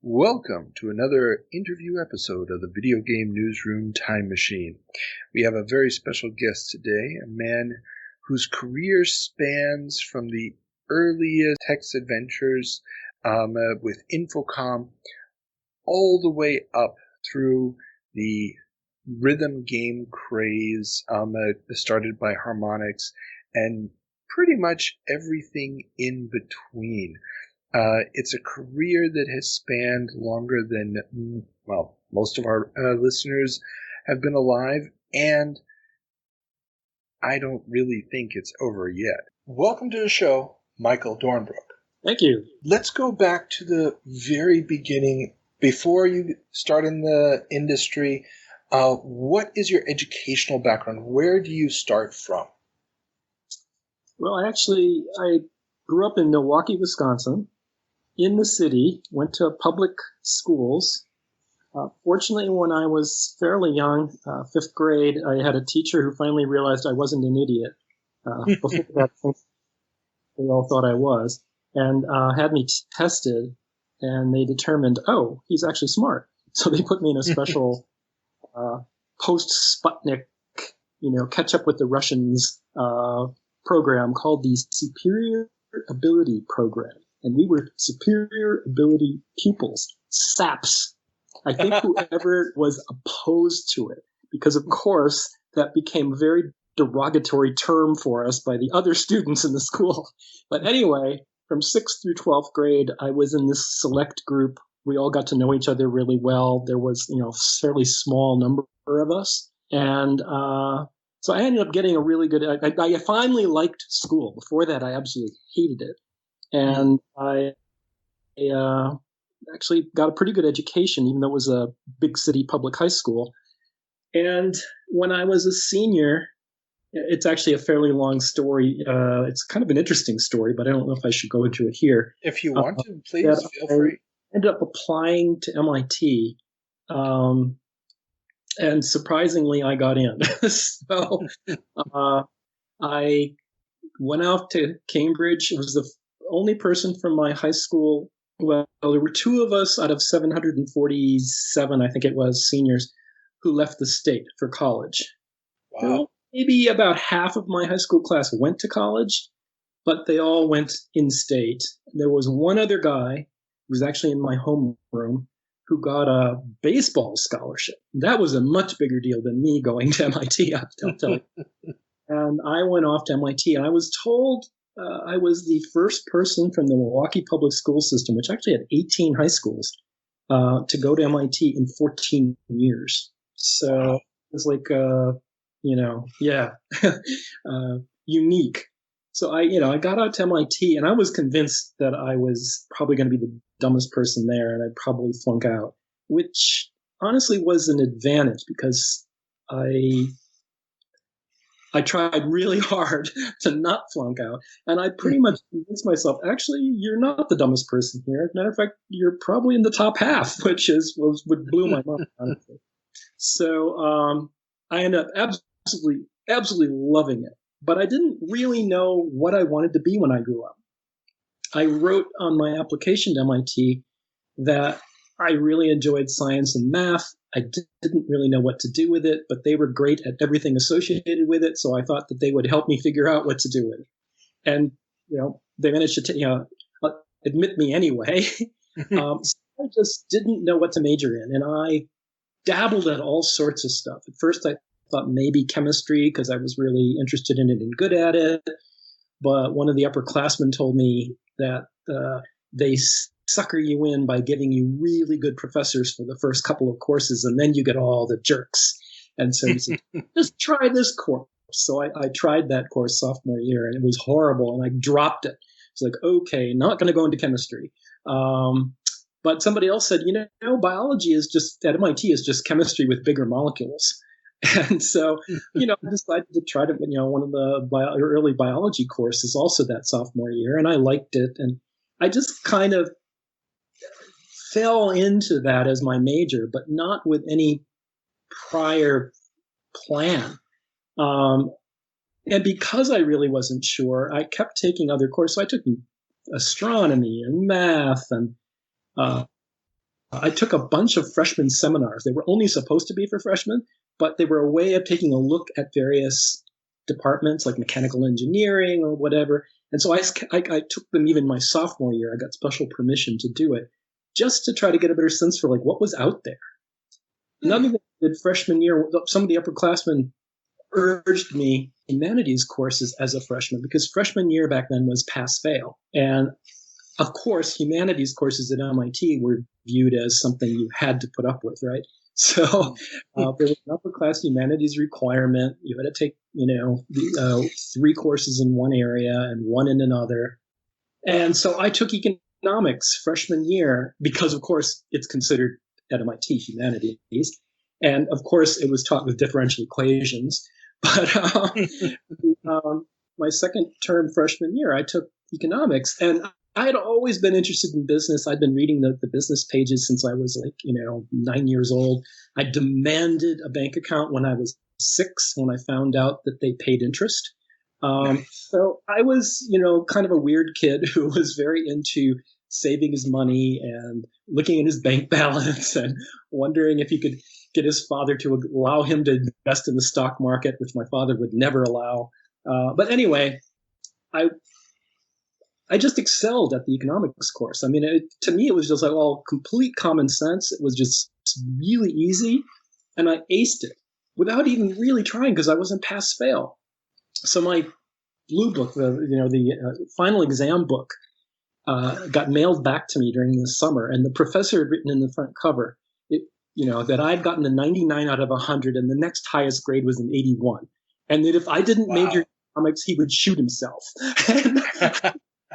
Welcome to another interview episode of the Video Game Newsroom Time Machine. We have a very special guest today, a man whose career spans from the earliest text adventures with Infocom all the way up through the rhythm game craze started by Harmonix and pretty much everything in between. It's a career that has spanned longer than, well, most of our listeners have been alive, and I don't really think it's over yet. Welcome to the show, Michael Dornbrook. Thank you. Let's go back to the very beginning. Before you start in the industry, what is your educational background? Where do you start from? Well, I grew up in Milwaukee, Wisconsin, in the city, went to public schools. Fortunately, when I was fairly young, fifth grade, I had a teacher who finally realized I wasn't an idiot. Before that, they all thought I was, and had me tested, and they determined, oh, he's actually smart. So they put me in a special post-Sputnik, catch up with the Russians program called the Superior Ability Program. And we were superior ability pupils, SAPs. I think whoever was opposed to it, because of course that became a very derogatory term for us by the other students in the school. But anyway, from 6th through 12th grade, I was in this select group. We all got to know each other really well. There was, a fairly small number of us. And so I ended up getting a really good, I finally liked school. Before that, I absolutely hated it. And I actually got a pretty good education, even though it was a big city public high school. And when I was a senior, it's actually a fairly long story. It's kind of an interesting story, but I don't know if I should go into it here. If you want to, please feel free. I ended up applying to MIT. And surprisingly, I got in. So I went out to Cambridge. It was the only person from my high school. Well, there were two of us out of 747, I think it was, seniors, who left the state for college. Wow. Maybe about half of my high school class went to college, but they all went in-state. There was one other guy who was actually in my homeroom who got a baseball scholarship. That was a much bigger deal than me going to MIT, I'll tell you. And I went off to MIT, and I was told I was the first person from the Milwaukee public school system, which actually had 18 high schools, to go to MIT in 14 years. So it was like, unique. So I got out to MIT, and I was convinced that I was probably going to be the dumbest person there, and I'd probably flunk out, which honestly was an advantage because I tried really hard to not flunk out, and I pretty much convinced myself, actually, you're not the dumbest person here. As a matter of fact, you're probably in the top half, which would blew my mind, honestly. So I ended up absolutely loving it, but I didn't really know what I wanted to be when I grew up. I wrote on my application to MIT that I really enjoyed science and math. I didn't really know what to do with it, but they were great at everything associated with it, so I thought that they would help me figure out what to do with it. And, they managed to, admit me anyway. So I just didn't know what to major in, and I dabbled at all sorts of stuff. At first, I thought maybe chemistry because I was really interested in it and good at it, but one of the upperclassmen told me that they sucker you in by giving you really good professors for the first couple of courses, and then you get all the jerks. And so he said, just try this course. So I tried that course sophomore year, and it was horrible, and I dropped it. It's like, okay, not going to go into chemistry. But somebody else said, biology is just, at MIT, is just chemistry with bigger molecules. And so, I decided to try to, one of the early biology courses also that sophomore year, and I liked it. And I just kind of fell into that as my major, but not with any prior plan. And because I really wasn't sure, I kept taking other courses. So I took astronomy and math and I took a bunch of freshman seminars. They were only supposed to be for freshmen, but they were a way of taking a look at various departments like mechanical engineering or whatever. And so I took them even my sophomore year. I got special permission to do it just to try to get a better sense for like what was out there. None of the freshman year, some of the upperclassmen urged me humanities courses as a freshman because freshman year back then was pass-fail. And of course, humanities courses at MIT were viewed as something you had to put up with, right? So there was an upper class humanities requirement. You had to take, 3 courses in one area and 1 in another. And so I took economics freshman year because, of course, it's considered at MIT humanities. And of course, it was taught with differential equations. But my second term freshman year, I took economics, and I had always been interested in business. I'd been reading the business pages since I was 9 years old. I demanded a bank account when I was 6, when I found out that they paid interest. So I was, kind of a weird kid who was very into saving his money and looking at his bank balance and wondering if he could get his father to allow him to invest in the stock market, which my father would never allow. But anyway, I just excelled at the economics course. I mean, to me, it was just like all complete common sense. It was just really easy, and I aced it without even really trying because I wasn't pass-fail. So my blue book, the final exam book, got mailed back to me during the summer, and the professor had written in the front cover, that I'd gotten a 99 out of 100, and the next highest grade was an 81, and that if I didn't major in economics, he would shoot himself.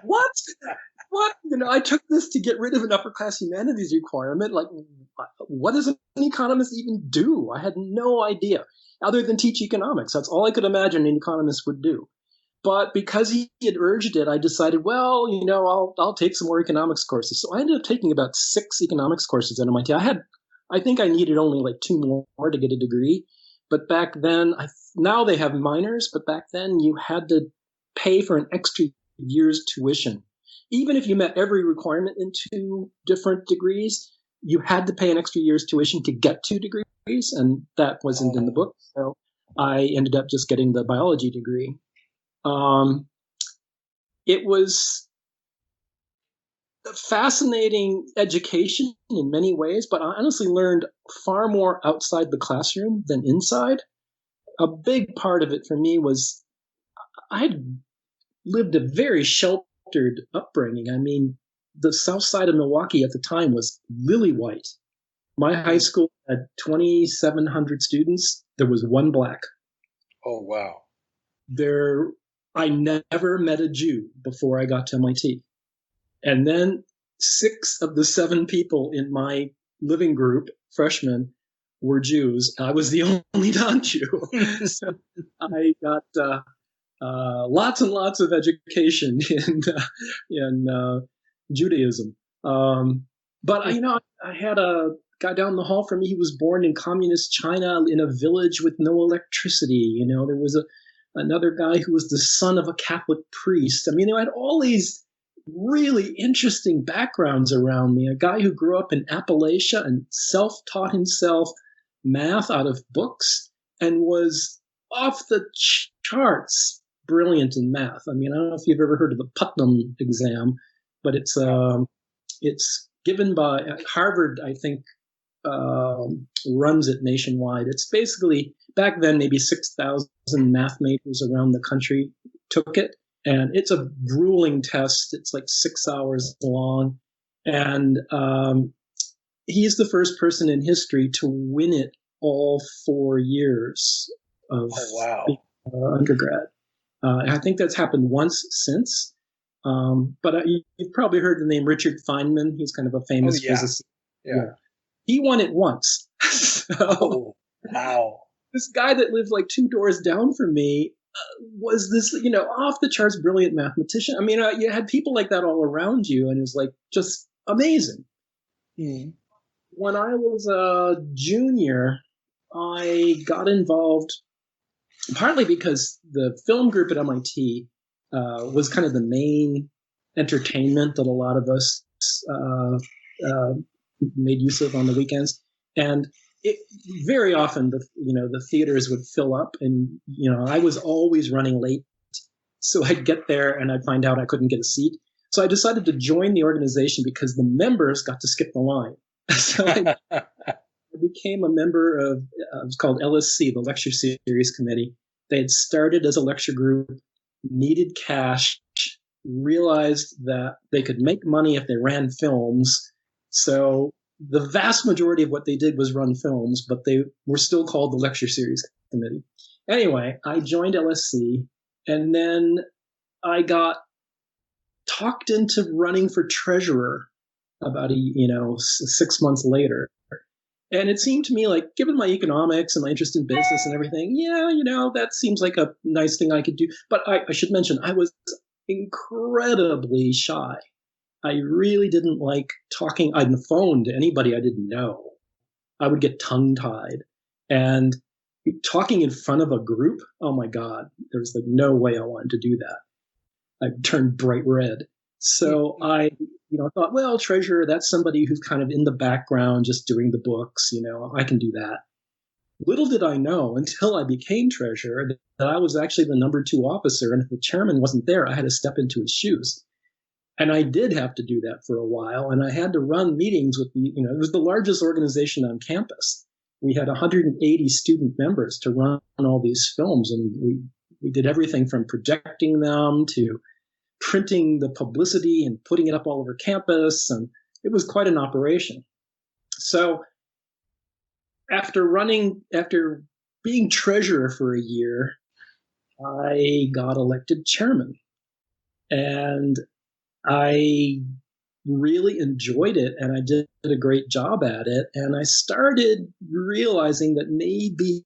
What? I took this to get rid of an upper class humanities requirement. Like, what does an economist even do? I had no idea, other than teach economics. That's all I could imagine an economist would do. But because he had urged it, I decided, well, I'll take some more economics courses. So I ended up taking about 6 economics courses at MIT. I think I needed only like 2 more to get a degree. But back then, now they have minors, but back then you had to pay for an extra year's tuition. Even if you met every requirement in 2 different degrees, you had to pay an extra year's tuition to get 2 degrees, and that wasn't in the book. So I ended up just getting the biology degree. It was a fascinating education in many ways, but I honestly learned far more outside the classroom than inside. A big part of it for me was I had lived a very sheltered upbringing. I mean, the south side of Milwaukee at the time was lily white. My high school had 2,700 students. There was 1 black. Oh, wow. I never met a Jew before I got to MIT. And then 6 of the 7 people in my living group, freshmen, were Jews. I was the only non-Jew. So I got lots and lots of education in Judaism. But I had a guy down the hall from me. He was born in communist China in a village with no electricity. There was another guy who was the son of a Catholic priest. I mean, I had all these really interesting backgrounds around me. A guy who grew up in Appalachia and self-taught himself math out of books and was off the charts brilliant in math. I mean, I don't know if you've ever heard of the Putnam exam, but it's given by Harvard, I think, runs it nationwide. It's basically, back then, maybe 6,000 math majors around the country took it. And it's a grueling test. It's like 6 hours long. And he's the first person in history to win it all 4 years of undergrad. I think that's happened once since. But you've probably heard the name Richard Feynman. He's kind of a famous physicist. Yeah. He won it once. So, wow. This guy that lived like 2 doors down from me was this, off the charts brilliant mathematician. I mean, you had people like that all around you, and it was like just amazing. Mm. When I was a junior, I got involved partly because the film group at MIT was kind of the main entertainment that a lot of us made use of on the weekends. And very often the theaters would fill up, and I was always running late. So I'd get there and I'd find out I couldn't get a seat. So I decided to join the organization because the members got to skip the line. So I became a member of, it was called LSC, the Lecture Series Committee. They had started as a lecture group, needed cash, realized that they could make money if they ran films. So the vast majority of what they did was run films, but they were still called the Lecture Series Committee. Anyway, I joined LSC. And then I got talked into running for treasurer about 6 months later. And it seemed to me like, given my economics and my interest in business and everything, that seems like a nice thing I could do. But I should mention, I was incredibly shy. I really didn't like talking on the phone to anybody I didn't know. I would get tongue-tied. And talking in front of a group, oh my God, there was like no way I wanted to do that. I turned bright red. So I thought, well, treasurer, that's somebody who's kind of in the background, just doing the books, I can do that. Little did I know until I became treasurer that I was actually the number 2 officer. And if the chairman wasn't there, I had to step into his shoes. And I did have to do that for a while. And I had to run meetings with it was the largest organization on campus. We had 180 student members to run all these films, and we did everything from projecting them to printing the publicity and putting it up all over campus, and it was quite an operation. So after being treasurer for a year, I got elected chairman, and I really enjoyed it, and I did a great job at it. And I started realizing that maybe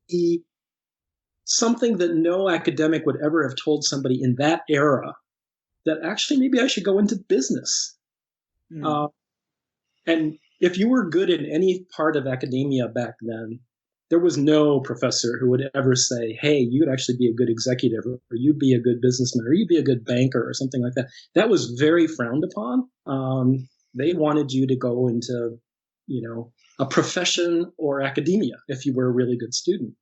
something that no academic would ever have told somebody in that era, that actually maybe I should go into business. And if you were good in any part of academia back then, there was no professor who would ever say, hey, you would actually be a good executive, or you'd be a good businessman, or you'd be a good banker, or something like that. That was very frowned upon. They wanted you to go into, a profession or academia if you were a really good student.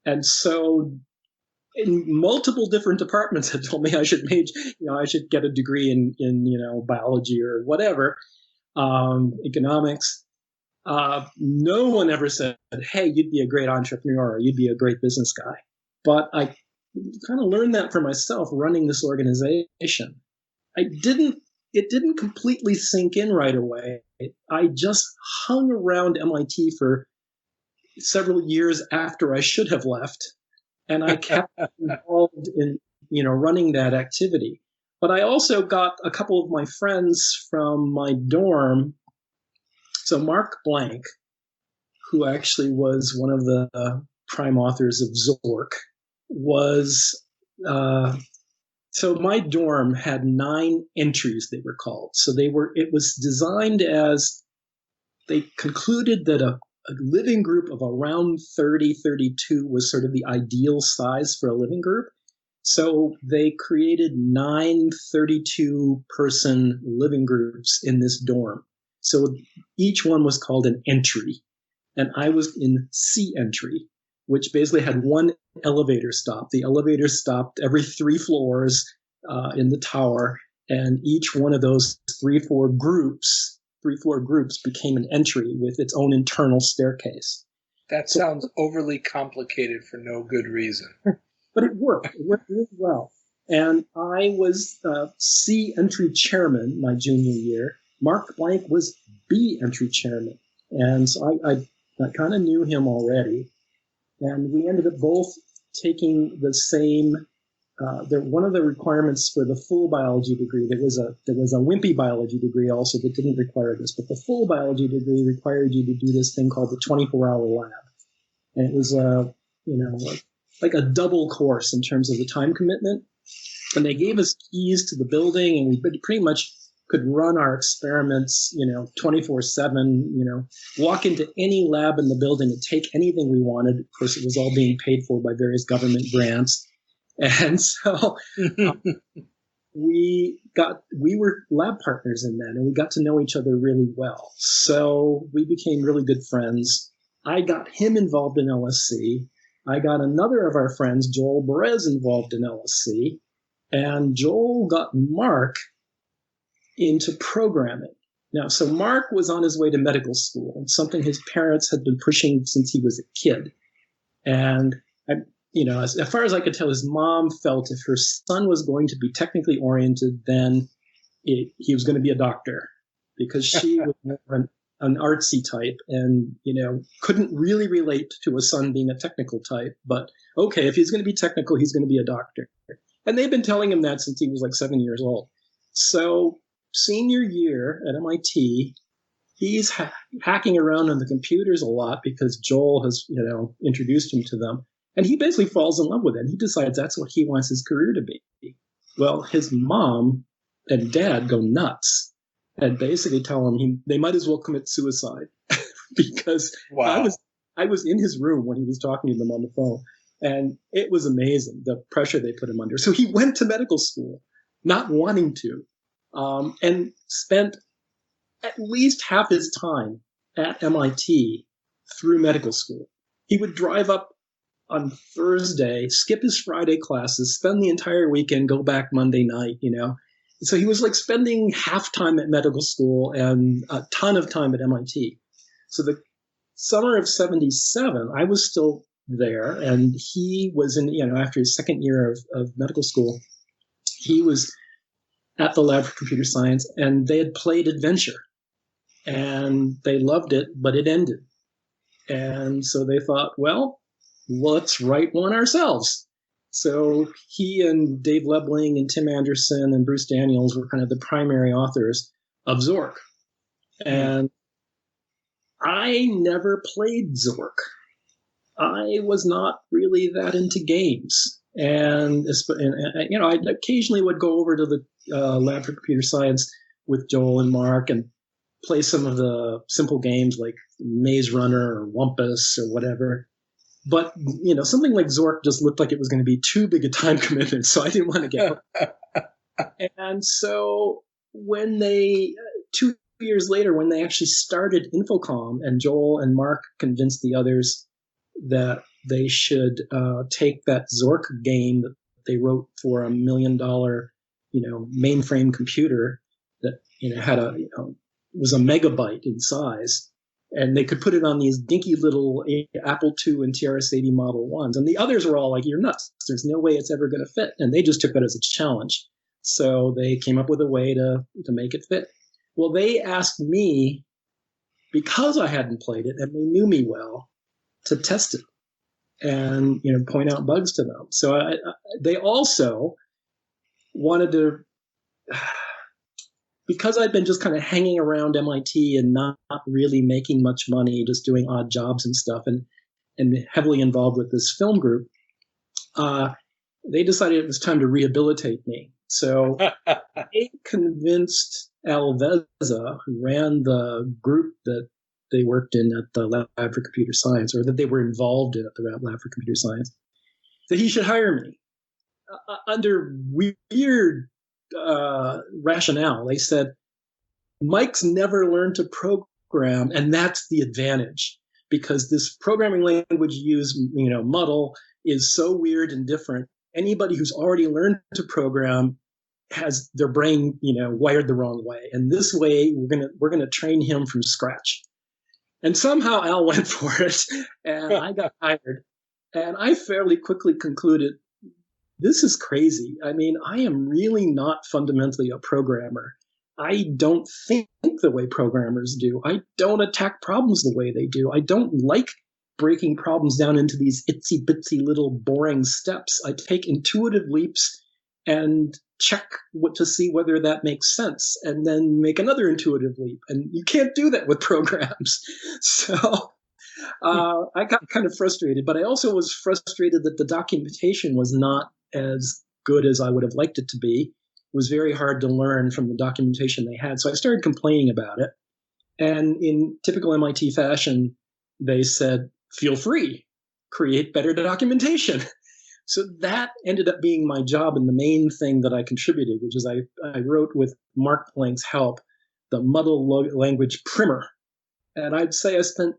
And so in multiple different departments had told me I should I should get a degree in biology or whatever, economics. No one ever said, hey, you'd be a great entrepreneur, or you'd be a great business guy. But I kind of learned that for myself running this organization. It didn't completely sink in right away. I just hung around MIT for several years after I should have left. And I kept involved in, running that activity. But I also got a couple of my friends from my dorm. So Mark Blank, who actually was one of the prime authors of Zork, was so my dorm had 9 entries, they were called. So it was designed as, they concluded that a living group of around 30, 32 was sort of the ideal size for a living group. So they created 9 32-person living groups in this dorm. So each one was called an entry. And I was in C entry, which basically had one elevator stop. The elevator stopped every 3 floors in the tower. And each one of those 3-4 groups became an entry with its own internal staircase. That sounds overly complicated for no good reason. But it worked. It worked really well. And I was C entry chairman my junior year. Mark Blank was B entry chairman. And so I kind of knew him already. And we ended up both taking the same, one of the requirements for the full biology degree, there was a wimpy biology degree also that didn't require this, but the full biology degree required you to do this thing called the 24-hour lab. And it was like a double course in terms of the time commitment. And they gave us keys to the building, and we pretty much could run our experiments, 24/7, walk into any lab in the building and take anything we wanted. Of course, it was all being paid for by various government grants. And so we were lab partners in that, and we got to know each other really well. So we became really good friends. I got him involved in LSC. I got another of our friends, Joel Perez, involved in LSC, and Joel got Mark into programming. Now, so Mark was on his way to medical school, something his parents had been pushing since he was a kid. And as far as I could tell, his mom felt if her son was going to be technically oriented, then he was going to be a doctor, because she was more of an artsy type and, couldn't really relate to a son being a technical type. But okay, if he's going to be technical, he's going to be a doctor. And they've been telling him that since he was like 7 years old. So senior year at MIT, he's hacking around on the computers a lot because Joel has, introduced him to them. And he basically falls in love with it. He decides that's what he wants his career to be. Well, his mom and dad go nuts and basically tell him they might as well commit suicide because wow. I was in his room when he was talking to them on the phone, and it was amazing, the pressure they put him under. So he went to medical school, not wanting to, and spent at least half his time at MIT through medical school. He would drive up on Thursday, skip his Friday classes, spend the entire weekend, go back Monday night, So he was like spending half time at medical school and a ton of time at MIT. So the summer of 77, I was still there, and he was after his second year of medical school, he was at the lab for computer science, and they had played Adventure, and they loved it, but it ended. And so they thought, well, let's write one ourselves. So he and Dave Lebling and Tim Anderson and Bruce Daniels were kind of the primary authors of Zork. And I never played Zork. I was not really that into games. And I occasionally would go over to the lab for computer science with Joel and Mark and play some of the simple games like Maze Runner or Wumpus or whatever. But, something like Zork just looked like it was going to be too big a time commitment, so I didn't want to get it. And so when 2 years later, when they actually started Infocom, and Joel and Mark convinced the others that they should take that Zork game that they wrote for $1 million, mainframe computer that, had was a megabyte in size. And they could put it on these dinky little Apple II and TRS-80 Model 1s. And the others were all like, you're nuts. There's no way it's ever going to fit. And they just took that as a challenge. So they came up with a way to make it fit. Well, they asked me, because I hadn't played it and they knew me well, to test it and, point out bugs to them. So they also wanted to... Because I'd been just kind of hanging around MIT and not really making much money, just doing odd jobs and stuff, and heavily involved with this film group, they decided it was time to rehabilitate me. So they convinced Al Veza, who ran the group that they worked in at the Lab for Computer Science, or that they were involved in at the Lab for Computer Science, that he should hire me under weird rationale. They said, Mike's never learned to program, and that's the advantage, because this programming language you use, Muddle, is so weird and different. Anybody who's already learned to program has their brain, wired the wrong way. And this way, we're gonna train him from scratch. And somehow Al went for it, and I got hired. And I fairly quickly concluded, this is crazy. I mean, I am really not fundamentally a programmer. I don't think the way programmers do. I don't attack problems the way they do. I don't like breaking problems down into these itsy bitsy little boring steps. I take intuitive leaps and check to see whether that makes sense, and then make another intuitive leap. And you can't do that with programs. So I got kind of frustrated, but I also was frustrated that the documentation was not as good as I would have liked it to be. It was very hard to learn from the documentation they had. So I started complaining about it. And in typical MIT fashion, they said, feel free, create better documentation. So that ended up being my job, and the main thing that I contributed, which is I wrote with Mark Planck's help the model language primer. And I'd say I spent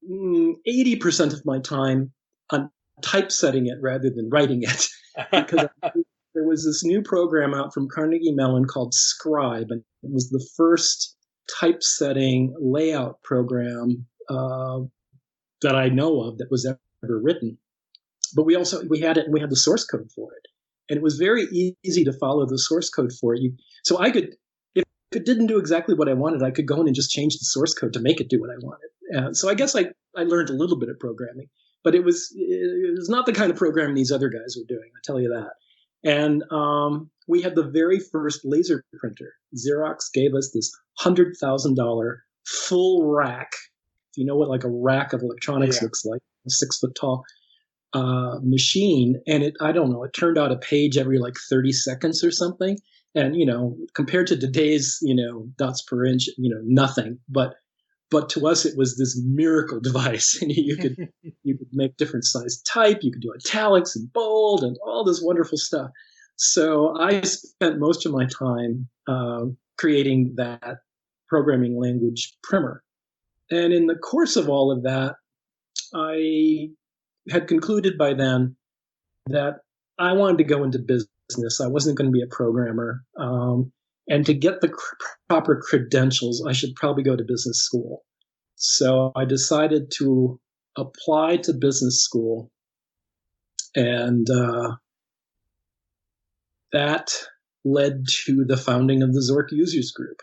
80% of my time on typesetting it rather than writing it. Because there was this new program out from Carnegie Mellon called Scribe, and it was the first typesetting layout program that I know of that was ever written. But we had it, and we had the source code for it, and it was very easy to follow the source code for it. So I could, if it didn't do exactly what I wanted, I could go in and just change the source code to make it do what I wanted. So I guess I learned a little bit of programming, but it was not the kind of programming these other guys were doing. I tell you that. And we had the very first laser printer. Xerox gave us this $100,000 full rack. If you know what like a rack of electronics looks like, 6 foot tall machine. And it turned out a page every like 30 seconds or something. And, compared to today's, dots per inch, nothing. But to us, it was this miracle device. And you could make different size type. You could do italics and bold and all this wonderful stuff. So I spent most of my time creating that programming language primer. And in the course of all of that, I had concluded by then that I wanted to go into business. I wasn't going to be a programmer. And to get the proper credentials, I should probably go to business school. So I decided to apply to business school. And that led to the founding of the Zork Users Group.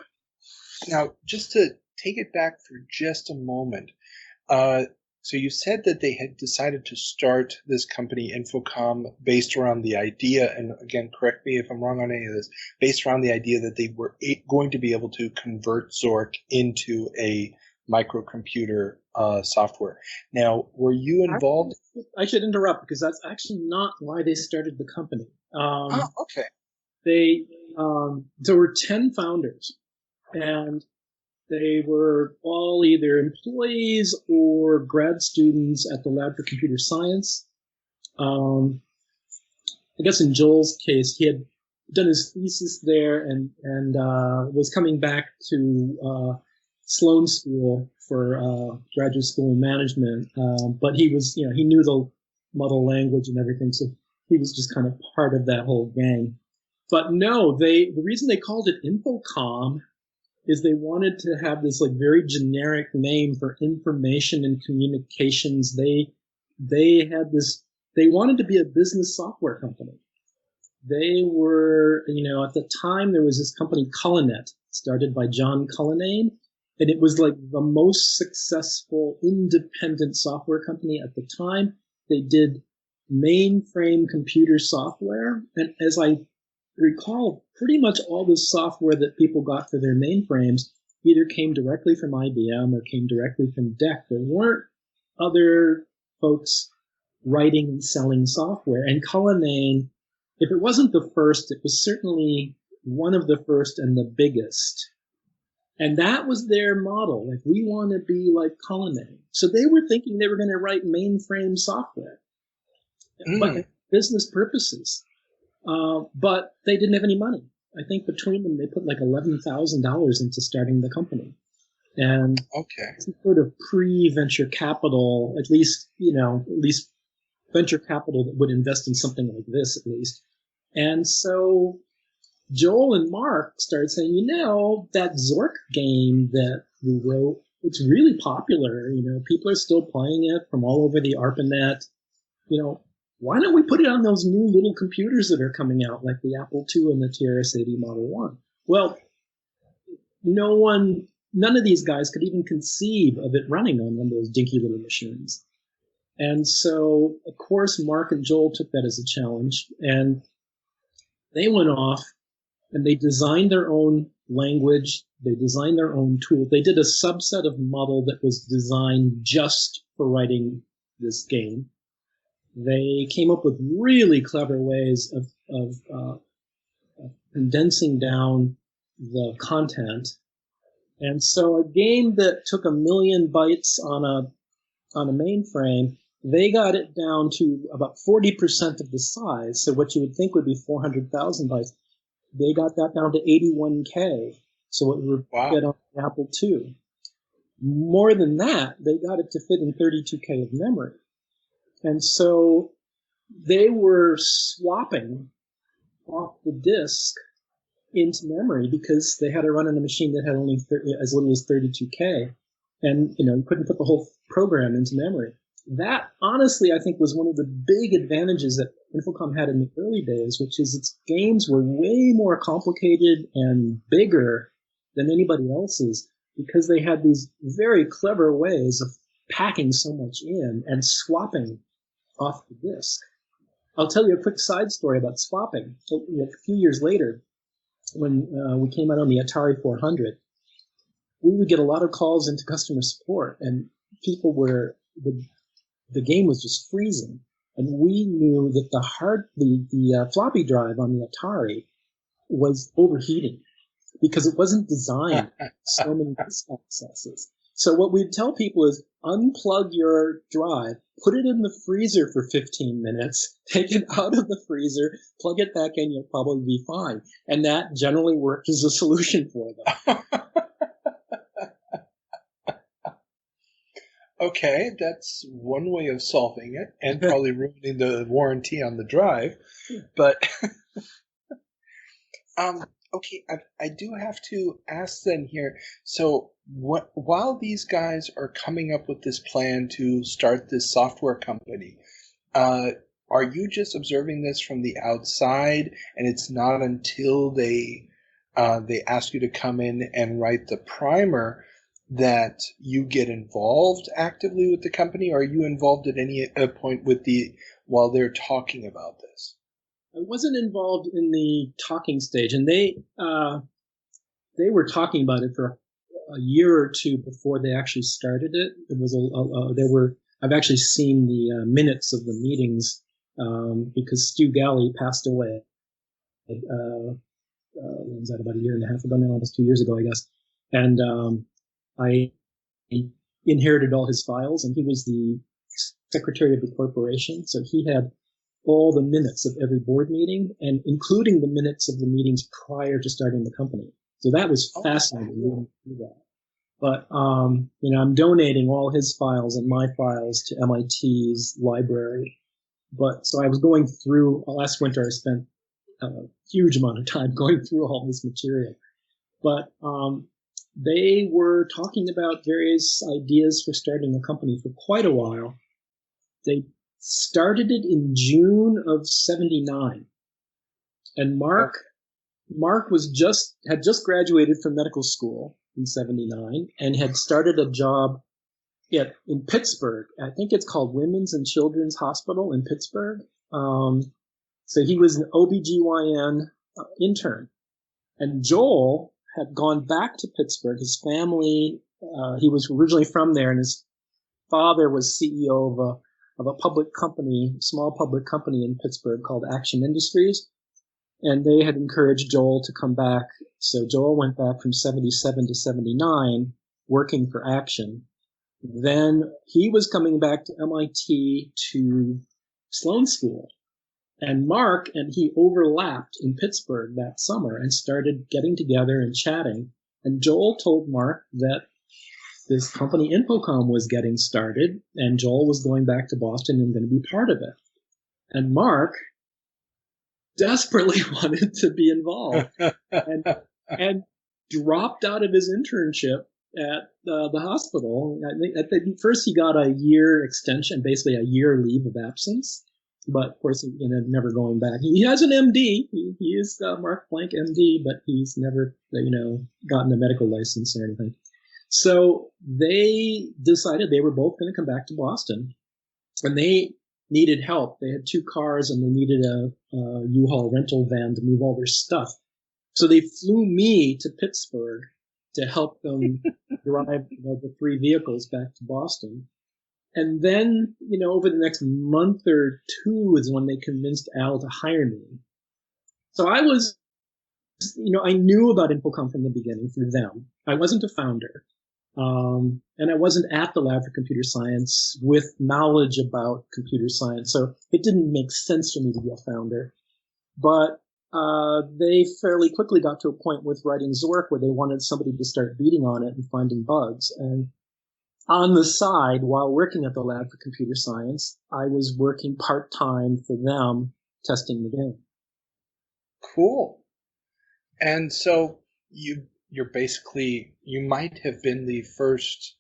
Now, just to take it back for just a moment, so you said that they had decided to start this company, Infocom, based around the idea, and again, correct me if I'm wrong on any of this, based around the idea that they were going to be able to convert Zork into a microcomputer software. Now, were you involved? I should interrupt because that's actually not why they started the company. Okay. There were 10 founders, and they were all either employees or grad students at the Lab for Computer Science. I guess in Joel's case, he had done his thesis there and was coming back to Sloan School for graduate school in management. But he was, he knew the model language and everything, so he was just kind of part of that whole gang. But no, the reason they called it Infocom is they wanted to have this like very generic name for information and communications. They wanted to be a business software company. They were, at the time there was this company Cullinet, started by John Cullinane, and it was like the most successful independent software company at the time. They did mainframe computer software, and as I recall, pretty much all the software that people got for their mainframes either came directly from IBM or came directly from DEC. There weren't other folks writing and selling software. And Cullinane, if it wasn't the first, it was certainly one of the first and the biggest. And that was their model. Like, we want to be like Cullinane. So they were thinking they were going to write mainframe software, but for business purposes. But they didn't have any money. I think between them, they put like $11,000 into starting the company. And it's sort of pre-venture capital, at least venture capital that would invest in something like this, at least. And so Joel and Mark started saying, that Zork game that we wrote, it's really popular. People are still playing it from all over the ARPANET. Why don't we put it on those new little computers that are coming out, like the Apple II and the TRS-80 Model 1? Well, none of these guys could even conceive of it running on one of those dinky little machines. And so, of course, Mark and Joel took that as a challenge, and they went off and they designed their own language. They designed their own tool. They did a subset of model that was designed just for writing this game. They came up with really clever ways of condensing down the content. And so a game that took 1 million bytes on a mainframe They got it down to about 40% of the size. So what you would think would be 400,000 bytes, they got that down to 81K. So it would fit on the Apple II. More than that, they got it to fit in 32K of memory. And so they were swapping off the disk into memory because they had to run on a machine that had only as little as 32K. And, you couldn't put the whole program into memory. That, honestly, I think was one of the big advantages that Infocom had in the early days, which is its games were way more complicated and bigger than anybody else's because they had these very clever ways of packing so much in and swapping off the disk. I'll tell you a quick side story about swapping. A few years later, when we came out on the Atari 400, we would get a lot of calls into customer support, and people were the game was just freezing, and we knew that the floppy drive on the Atari was overheating because it wasn't designed for so many disk accesses. So what we'd tell people is unplug your drive, put it in the freezer for 15 minutes, take it out of the freezer, plug it back in, you'll probably be fine. And that generally worked as a solution for them. Okay, that's one way of solving it, and probably ruining the warranty on the drive. But okay, I do have to ask then here. So, while these guys are coming up with this plan to start this software company, are you just observing this from the outside, and it's not until they ask you to come in and write the primer that you get involved actively with the company, or are you involved at any point while they're talking about this? I wasn't involved in the talking stage, and they were talking about it for a year or two before they actually started it. It was I've actually seen the minutes of the meetings because Stu Galley passed away. Was that about a year and a half ago now, almost 2 years ago, I guess, and I inherited all his files, and he was the secretary of the corporation, so he had all the minutes of every board meeting, and including the minutes of the meetings prior to starting the company. So that was fascinating. Cool. But I'm donating all his files and my files to MIT's library. But so I was going through last winter. I spent a huge amount of time going through all this material. But they were talking about various ideas for starting a company for quite a while. They started it in June of '79, and Mark had just graduated from medical school in '79 and had started a job in Pittsburgh. I think it's called Women's and Children's Hospital in Pittsburgh. So he was an OBGYN intern, and Joel had gone back to Pittsburgh. His family, he was originally from there, and his father was CEO of a public company, small public company in Pittsburgh called Action Industries. And they had encouraged Joel to come back. So Joel went back from '77 to '79 working for Action. Then he was coming back to MIT to Sloan School. And Mark and he overlapped in Pittsburgh that summer and started getting together and chatting. And Joel told Mark that this company Infocom was getting started, and Joel was going back to Boston and going to be part of it. And Mark desperately wanted to be involved and dropped out of his internship at the hospital. I think first he got a year extension, basically a year leave of absence. But of course, never going back. He has an MD. He is Mark Planck MD, but he's never, gotten a medical license or anything. So they decided they were both going to come back to Boston, and they needed help. They had 2 cars, and they needed a U-Haul rental van to move all their stuff. So they flew me to Pittsburgh to help them drive the 3 vehicles back to Boston. And then, over the next month or 2 is when they convinced Al to hire me. So I was, I knew about Infocom from the beginning through them. I wasn't a founder. And I wasn't at the lab for computer science with knowledge about computer science, so it didn't make sense for me to be a founder. But they fairly quickly got to a point with writing Zork where they wanted somebody to start beating on it and finding bugs. And on the side, while working at the lab for computer science, I was working part-time for them testing the game. Cool. And so you're basically, you might have been the first,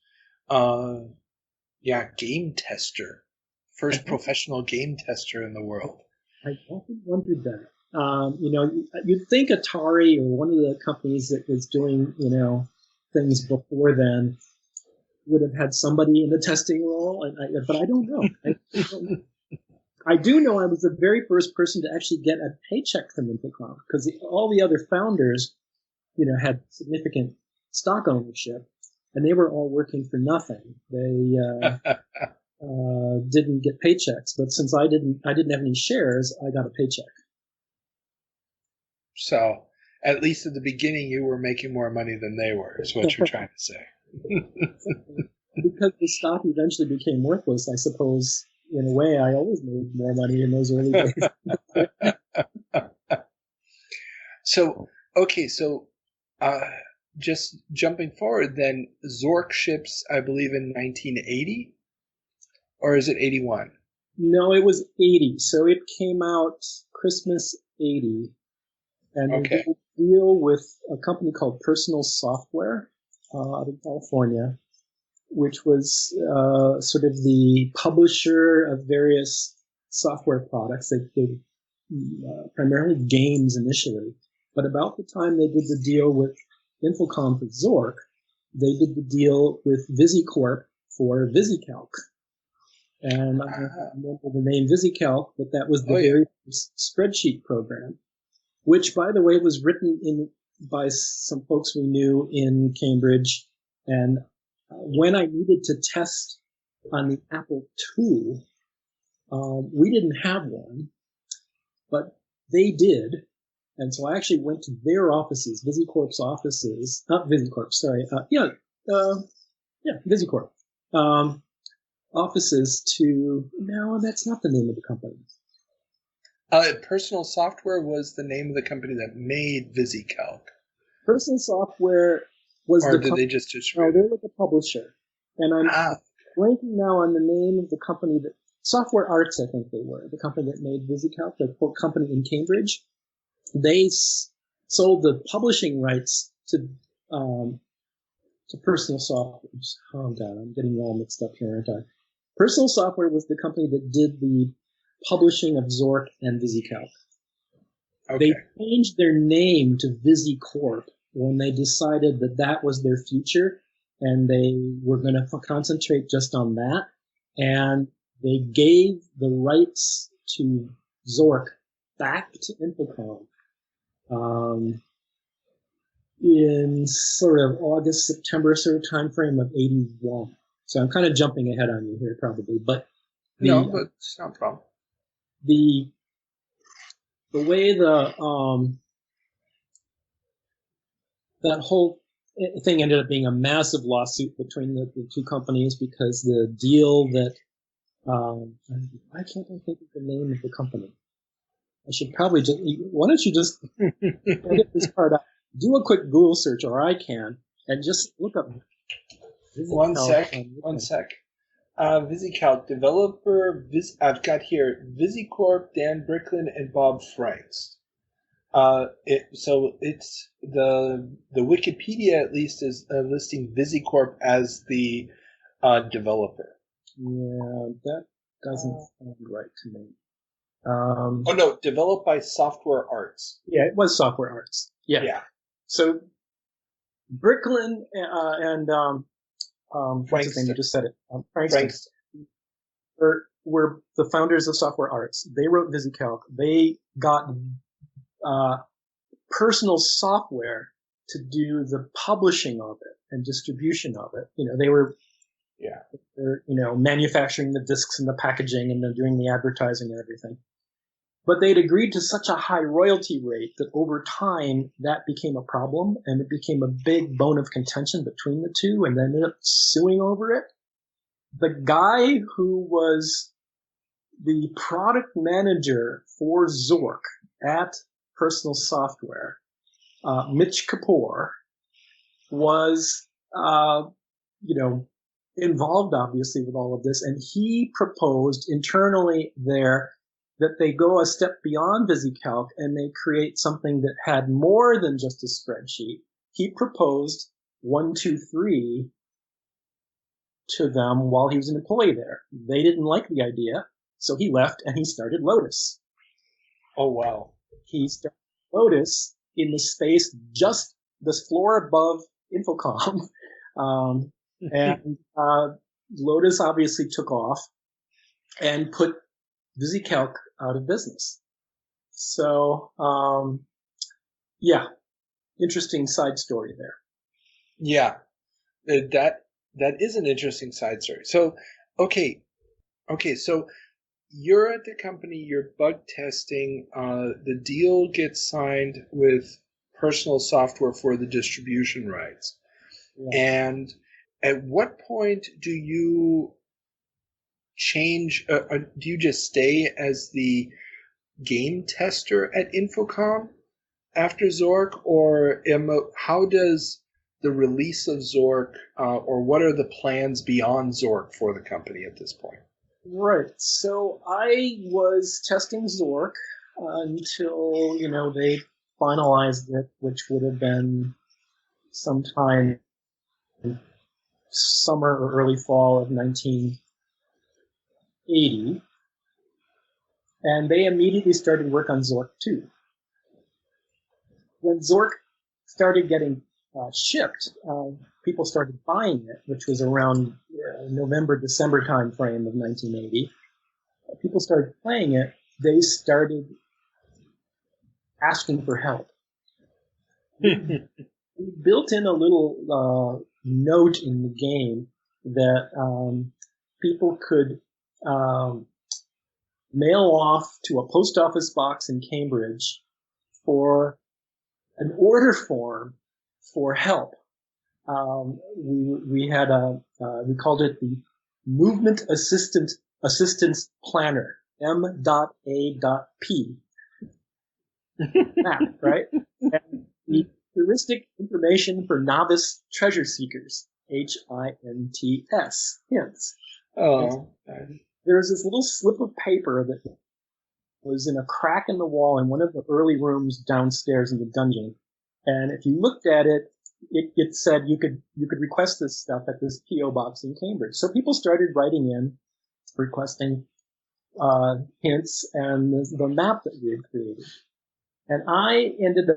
game tester, first professional game tester in the world. I often wondered that. You'd think Atari or one of the companies that was doing, things before then would have had somebody in the testing role, but I don't know. I do know I was the very first person to actually get a paycheck from Infocom, because all the other founders, had significant stock ownership, and they were all working for nothing. They didn't get paychecks, but since I didn't have any shares, I got a paycheck. So at least at the beginning, you were making more money than they were, is what you're trying to say. Because the stock eventually became worthless, I suppose, in a way, I always made more money in those early days. So just jumping forward, then Zork ships, I believe, in 1980? Or is it 81? No, it was 80. So it came out Christmas 80. And we did a deal with a company called Personal Software out of California, which was sort of the publisher of various software products. They did primarily games initially. But about the time they did the deal with Infocom for Zork, they did the deal with VisiCorp for VisiCalc. And I don't remember the name VisiCalc, but that was the very first spreadsheet program, which, by the way, was written by some folks we knew in Cambridge. And when I needed to test on the Apple II, we didn't have one, but they did. And so I actually went to their offices, VisiCorp's offices, not VisiCorp, sorry. VisiCorp. Offices to, no, that's not the name of the company. Personal Software was the name of the company that made VisiCalc. Personal Software was or did they just distribute? No, they were the publisher. And I'm blanking now on the name of the company that, Software Arts, I think they were, the company that made VisiCalc, the company in Cambridge. They sold the publishing rights to Personal Software. Oh, God, I'm getting all mixed up here, aren't I? Personal Software was the company that did the publishing of Zork and VisiCalc. Okay. They changed their name to VisiCorp when they decided that that was their future, and they were going to concentrate just on that. And they gave the rights to Zork back to Infocom in sort of August, September sort of time frame of 81. So I'm kind of jumping ahead on you here, probably, but but it's not a problem. The way that whole thing ended up being a massive lawsuit between the two companies, because the deal that why can't I think of the name of the company? I should probably just, why don't you just get this part out, do a quick Google search, or I can, and just look up. One sec. VisiCalc developer. I've got here VisiCorp, Dan Bricklin, and Bob Franks. So it's the Wikipedia at least is listing VisiCorp as the developer. Yeah, that doesn't sound right to me. No, developed by Software Arts. Yeah, it was Software Arts. Yeah. So Bricklin and what's his name? You just said it. Franks were the founders of Software Arts. They wrote VisiCalc. They got Personal Software to do the publishing of it and distribution of it. They were they're manufacturing the discs and the packaging, and they're doing the advertising and everything. But they'd agreed to such a high royalty rate that over time that became a problem, and it became a big bone of contention between the two, and they ended up suing over it. The guy who was the product manager for Zork at Personal Software, Mitch Kapoor, was, involved obviously with all of this, and he proposed internally there that they go a step beyond VisiCalc and they create something that had more than just a spreadsheet. He proposed 123 to them while he was an employee there. They didn't like the idea, so he left and he started Lotus. Oh, wow. He started Lotus in the space just the floor above Infocom. And Lotus obviously took off and put VisiCalc out of business. So, interesting side story there. Yeah, that is an interesting side story. So, okay, so you're at the company, you're bug testing, the deal gets signed with Personal Software for the distribution rights. Yeah. And at what point do you change, do you just stay as the game tester at Infocom after Zork, or how does the release of Zork, or what are the plans beyond Zork for the company at this point? Right. So I was testing Zork until, they finalized it, which would have been sometime summer or early fall of 1980. And they immediately started work on Zork 2. When Zork started getting shipped, people started buying it, which was around November, December time frame of 1980. People started playing it. They started asking for help. We built in a little note in the game that people could mail off to a post office box in Cambridge for an order form for help. We had we called it the Movement Assistance Planner, M.A.P. map, right? And the heuristic information for novice treasure seekers, HINTS, hints. Oh. There was this little slip of paper that was in a crack in the wall in one of the early rooms downstairs in the dungeon. And if you looked at it, it said you could request this stuff at this P.O. box in Cambridge. So people started writing in, requesting hints and the map that we had created. And I ended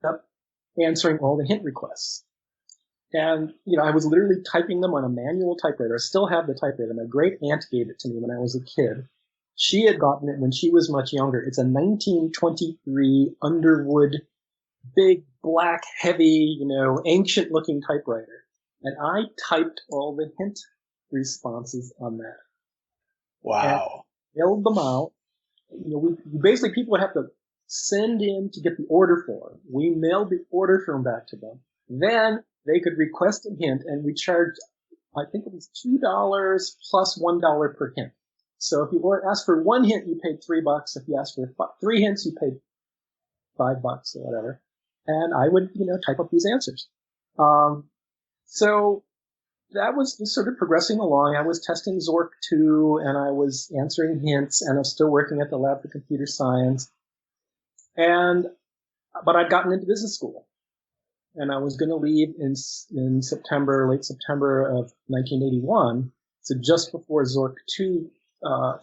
up answering all the hint requests. And, I was literally typing them on a manual typewriter. I still have the typewriter. My great aunt gave it to me when I was a kid. She had gotten it when she was much younger. It's a 1923 Underwood, big, black, heavy, ancient looking typewriter. And I typed all the hint responses on that. Wow. And mailed them out. Basically people would have to send in to get the order form. We mailed the order form back to them. Then they could request a hint, and we charged, I think it was $2 plus $1 per hint. So if you asked for one hint, you paid $3. If you asked for 3 hints, you paid $5 or whatever. And I would, type up these answers. So that was just sort of progressing along. I was testing Zork 2, and I was answering hints, and I was still working at the Lab for Computer Science. But I'd gotten into business school. And I was going to leave in September, late September of 1981. So just before Zork 2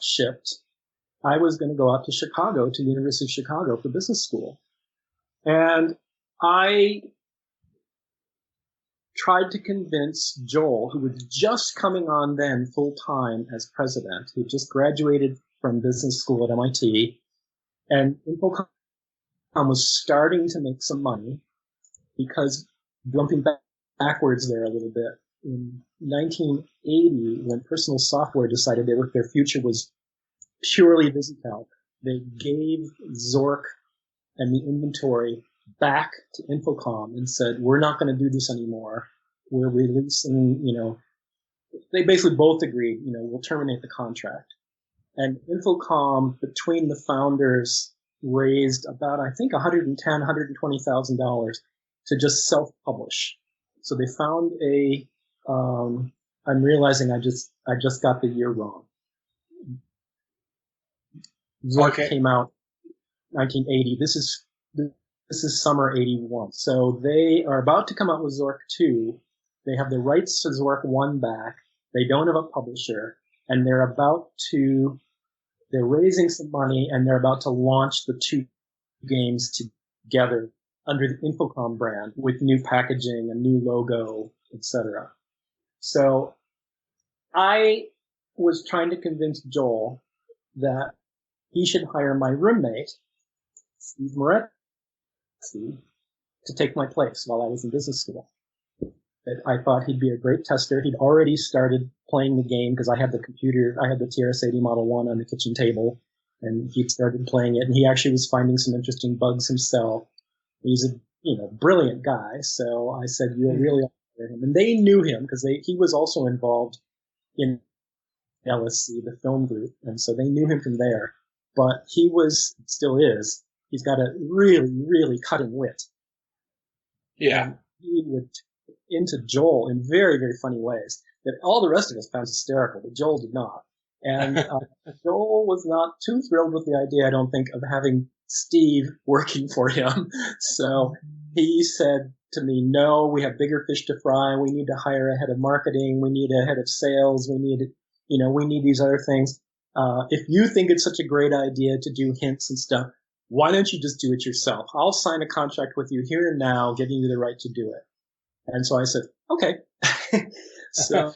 shipped, I was going to go out to Chicago, to the University of Chicago for business school. And I tried to convince Joel, who was just coming on then full time as president, who just graduated from business school at MIT, and Infocom was starting to make some money. Because jumping backwards there a little bit, in 1980, when Personal Software decided their future was purely VisiCalc, they gave Zork and the inventory back to Infocom and said, we're not going to do this anymore. We're releasing, they basically both agreed, we'll terminate the contract. And Infocom, between the founders, raised about, I think, $110,000, $120,000 to just self-publish. So they found I'm realizing I just got the year wrong. Zork came out 1980. This is summer 81. So they are about to come out with Zork 2. They have the rights to Zork 1 back. They don't have a publisher, and they're raising some money, and they're about to launch the 2 games together under the Infocom brand with new packaging, a new logo, etc. So I was trying to convince Joel that he should hire my roommate, Steve Moretti, to take my place while I was in business school. I thought he'd be a great tester. He'd already started playing the game because I had the TRS-80 Model 1 on the kitchen table, and he'd started playing it, and he actually was finding some interesting bugs himself. He's a brilliant guy, so I said, you'll really hire him. And they knew him because he was also involved in LSC, the film group, and so they knew him from there. But still is, he's got a really, really cutting wit. Yeah. And he would into Joel in very, very funny ways that all the rest of us found hysterical, but Joel did not. And Joel was not too thrilled with the idea, I don't think, of having Steve working for him. So he said to me, no, we have bigger fish to fry. We need to hire a head of marketing. We need a head of sales. We need these other things. If you think it's such a great idea to do hints and stuff, why don't you just do it yourself? I'll sign a contract with you here and now, giving you the right to do it. And so I said, okay. So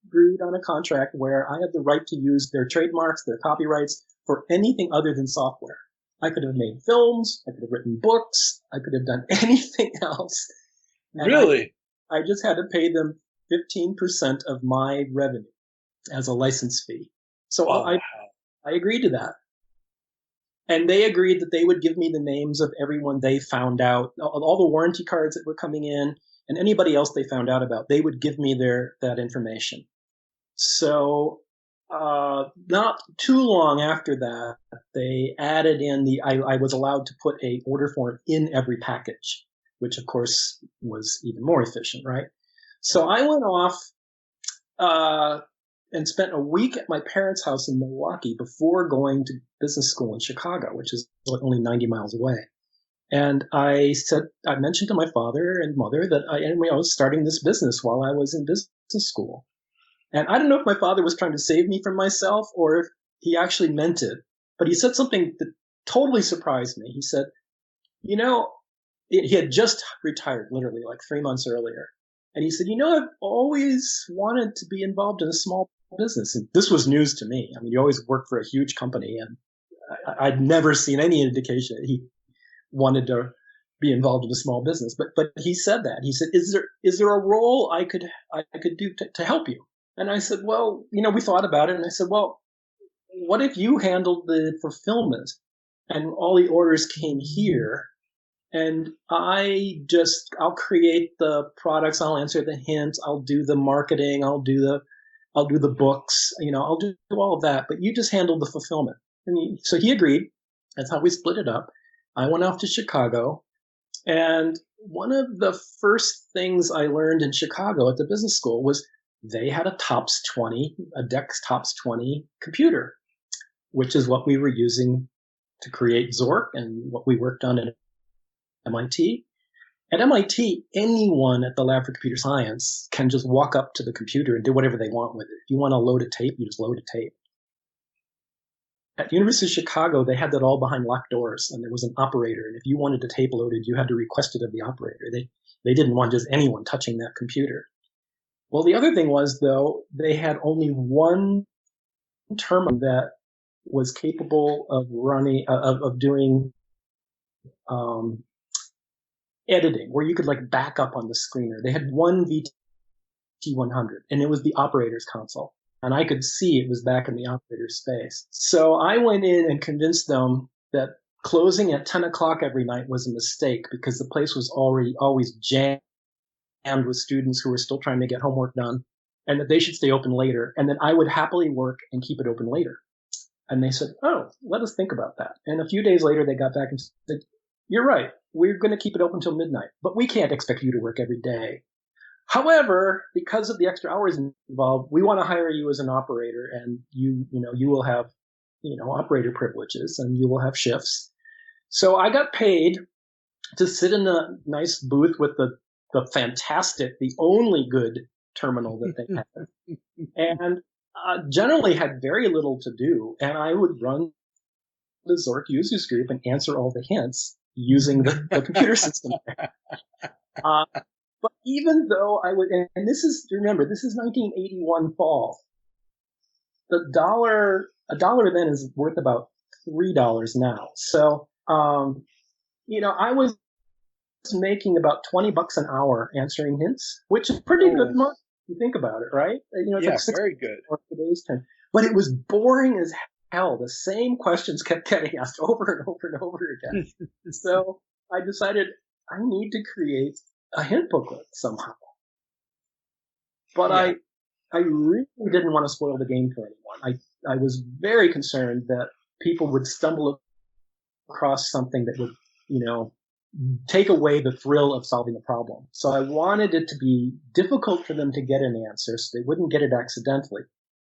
agreed on a contract where I had the right to use their trademarks, their copyrights for anything other than software. I could have made films. I could have written books. I could have done anything else. And really? I just had to pay them 15% of my revenue as a license fee. So I agreed to that. And they agreed that they would give me the names of everyone they found out, all the warranty cards that were coming in, and anybody else they found out about. They would give me that information. So not too long after that, they added in I was allowed to put a order form in every package, which of course was even more efficient, right? So I went off and spent a week at my parents' house in Milwaukee before going to business school in Chicago, which is only 90 miles away. And I mentioned to my father and mother that I was starting this business while I was in business school. And I don't know if my father was trying to save me from myself or if he actually meant it, but he said something that totally surprised me. He said, he had just retired literally like 3 months earlier. And he said, I've always wanted to be involved in a small business. And this was news to me. I mean, you always work for a huge company, and I'd never seen any indication that he wanted to be involved in a small business. But he said that. He said, is there a role I could do to help you? And I said, well, we thought about it. And I said, well, what if you handled the fulfillment and all the orders came here? And I'll create the products. I'll answer the hints. I'll do the marketing. I'll do the books. I'll do all of that. But you just handle the fulfillment. And so he agreed. That's how we split it up. I went off to Chicago. And one of the first things I learned in Chicago at the business school was they had a DEX TOPS 20 computer, which is what we were using to create Zork and what we worked on at MIT. At MIT, anyone at the Lab for Computer Science can just walk up to the computer and do whatever they want with it. If you want to load a tape, you just load a tape. At the University of Chicago, they had that all behind locked doors, and there was an operator. And if you wanted a tape loaded, you had to request it of the operator. They didn't want just anyone touching that computer. Well, the other thing was, though, they had only one terminal that was capable of running, of doing editing, where you could back up on the screener. They had one VT100, and it was the operator's console. and I could see it was back in the operator space. So I went in and convinced them that closing at 10 o'clock every night was a mistake because the place was already always jammed with students who were still trying to get homework done, and that they should stay open later, and that I would happily work and keep it open later. And they said, oh, let us think about that. And a few days later, they got back and said, you're right. We're going to keep it open until midnight, but we can't expect you to work every day. However, because of the extra hours involved, we want to hire you as an operator, and you will have, operator privileges, and you will have shifts. So I got paid to sit in a nice booth with the fantastic, the only good terminal that they had, and generally had very little to do. And I would run the Zork Users Group and answer all the hints using the computer system. But even though I would, and this is, remember, this is 1981 fall. A dollar then is worth about $3 now. So, I was making about $20 an hour answering hints, which is pretty good money if you think about it, right? It's like 6 very good. Today's time. But it was boring as hell. The same questions kept getting asked over and over and over again. So I decided I need to create a hint booklet somehow. But I really didn't want to spoil the game for anyone. I was very concerned that people would stumble across something that would, take away the thrill of solving the problem. So I wanted it to be difficult for them to get an answer so they wouldn't get it accidentally.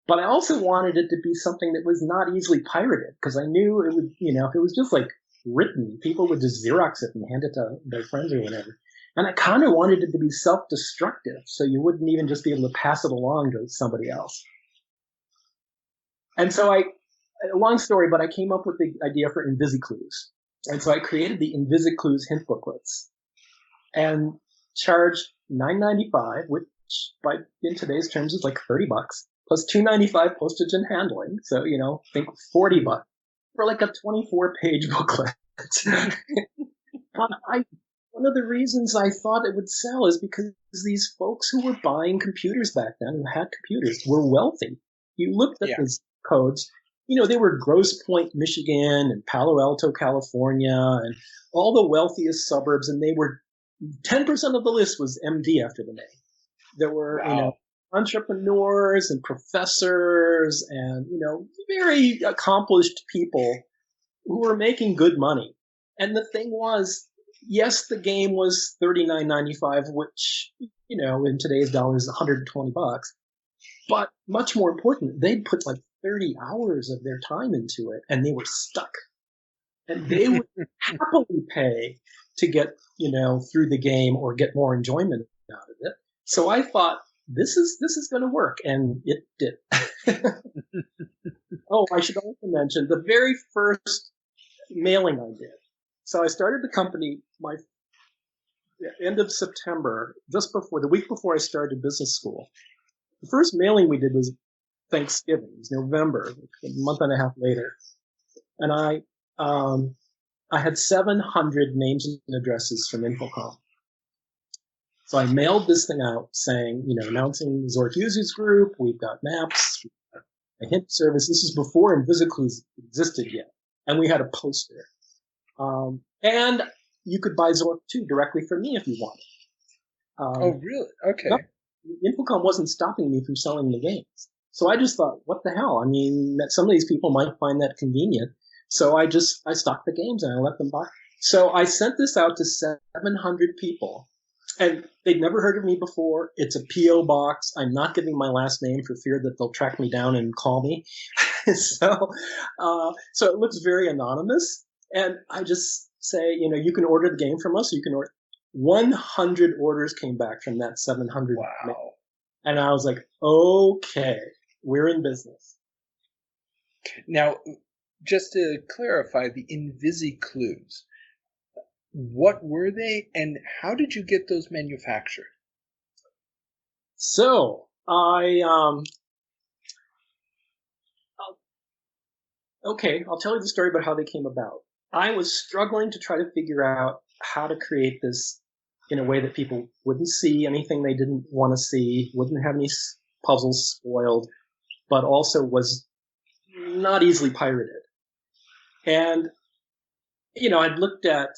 But I also wanted it to be something that was not easily pirated, because I knew it would, if it was just like written, people would just Xerox it and hand it to their friends or whatever. And I kind of wanted it to be self-destructive, so you wouldn't even just be able to pass it along to somebody else. And so a long story, but I came up with the idea for InvisiClues. And so I created the InvisiClues hint booklets and charged $9.95, which in today's terms is like $30, plus $2.95 postage and handling. So, think $40 for like a 24-page booklet. But one of the reasons I thought it would sell is because these folks who were buying computers back then, who had computers, were wealthy. You looked at these codes, they were Grosse Pointe, Michigan, and Palo Alto, California, and all the wealthiest suburbs, and they were 10% of the list was MD after the name. There were, entrepreneurs and professors and, very accomplished people who were making good money. And the thing was, yes, the game was $39.95, which, in today's dollars is $120. But much more important, they'd put like 30 hours of their time into it, and they were stuck. And they would happily pay to get, through the game or get more enjoyment out of it. So I thought, this is going to work, and it did. Oh, I should also mention the very first mailing I did. So I started the company my end of September, just before the week before I started business school. The first mailing we did was Thanksgiving. It was November, a month and a half later, and I had 700 names and addresses from Infocom. So I mailed this thing out saying, announcing Zork Users Group. We've got maps, we've got a hint service. This is before InvisiClues existed yet, and we had a poster. And you could buy Zork 2 directly from me if you wanted. Oh, really? Okay. No, Infocom wasn't stopping me from selling the games. So I just thought, what the hell? I mean, some of these people might find that convenient. So I stocked the games and I let them buy. So I sent this out to 700 people, and they'd never heard of me before. It's a P.O. box. I'm not giving my last name for fear that they'll track me down and call me. So it looks very anonymous. And I just say, you can order the game from us. You can order. 100 orders came back from that 700. Wow. And I was like, okay, we're in business. Now, just to clarify, the InvisiClues, what were they and how did you get those manufactured? So I'll tell you the story about how they came about. I was struggling to try to figure out how to create this in a way that people wouldn't see anything they didn't want to see, wouldn't have any puzzles spoiled. but also was not easily pirated. And, I'd looked at,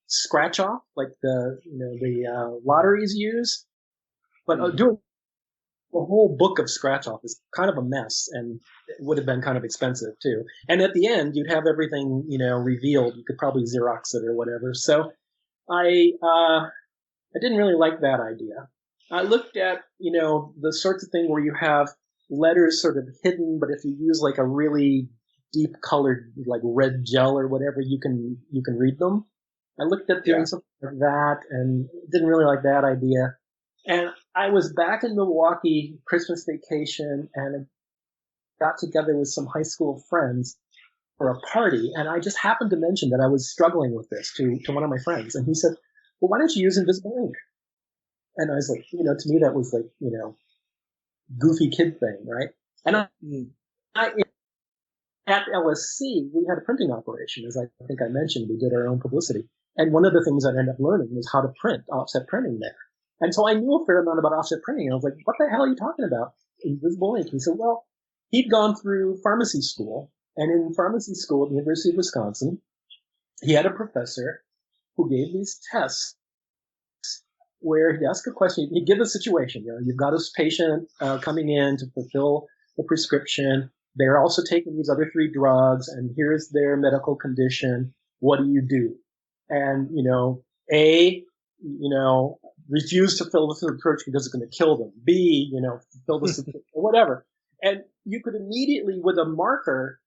scratch off, like the lotteries use, but doing a whole book of scratch off is kind of a mess, and it would have been kind of expensive too. And at the end, you'd have everything, revealed. You could probably Xerox it or whatever. So I didn't really like that idea. I looked at, the sorts of thing where you have letters sort of hidden, but if you use like a really deep colored, like red gel or whatever, you can read them. I looked at doing something like that and didn't really like that idea. And I was back in Milwaukee Christmas vacation and got together with some high school friends for a party. And I just happened to mention that I was struggling with this to one of my friends. And he said, well, why don't you use invisible ink? And I was like, to me, that was like, goofy kid thing, right? And at LSC, we had a printing operation. As I think I mentioned, we did our own publicity. And one of the things I ended up learning was how to print offset printing there. And so I knew a fair amount about offset printing. And I was like, what the hell are you talking about? Invisible ink. He said, well, he'd gone through pharmacy school. And in pharmacy school at the University of Wisconsin, he had a professor who gave these tests where he'd ask a question. He'd give a situation. You've got a patient coming in to fulfill the prescription. They're also taking these other 3 drugs, and here's their medical condition. What do you do? And, A, refuse to fill the approach because it's going to kill them. B, fill this or whatever. And you could immediately, with a marker,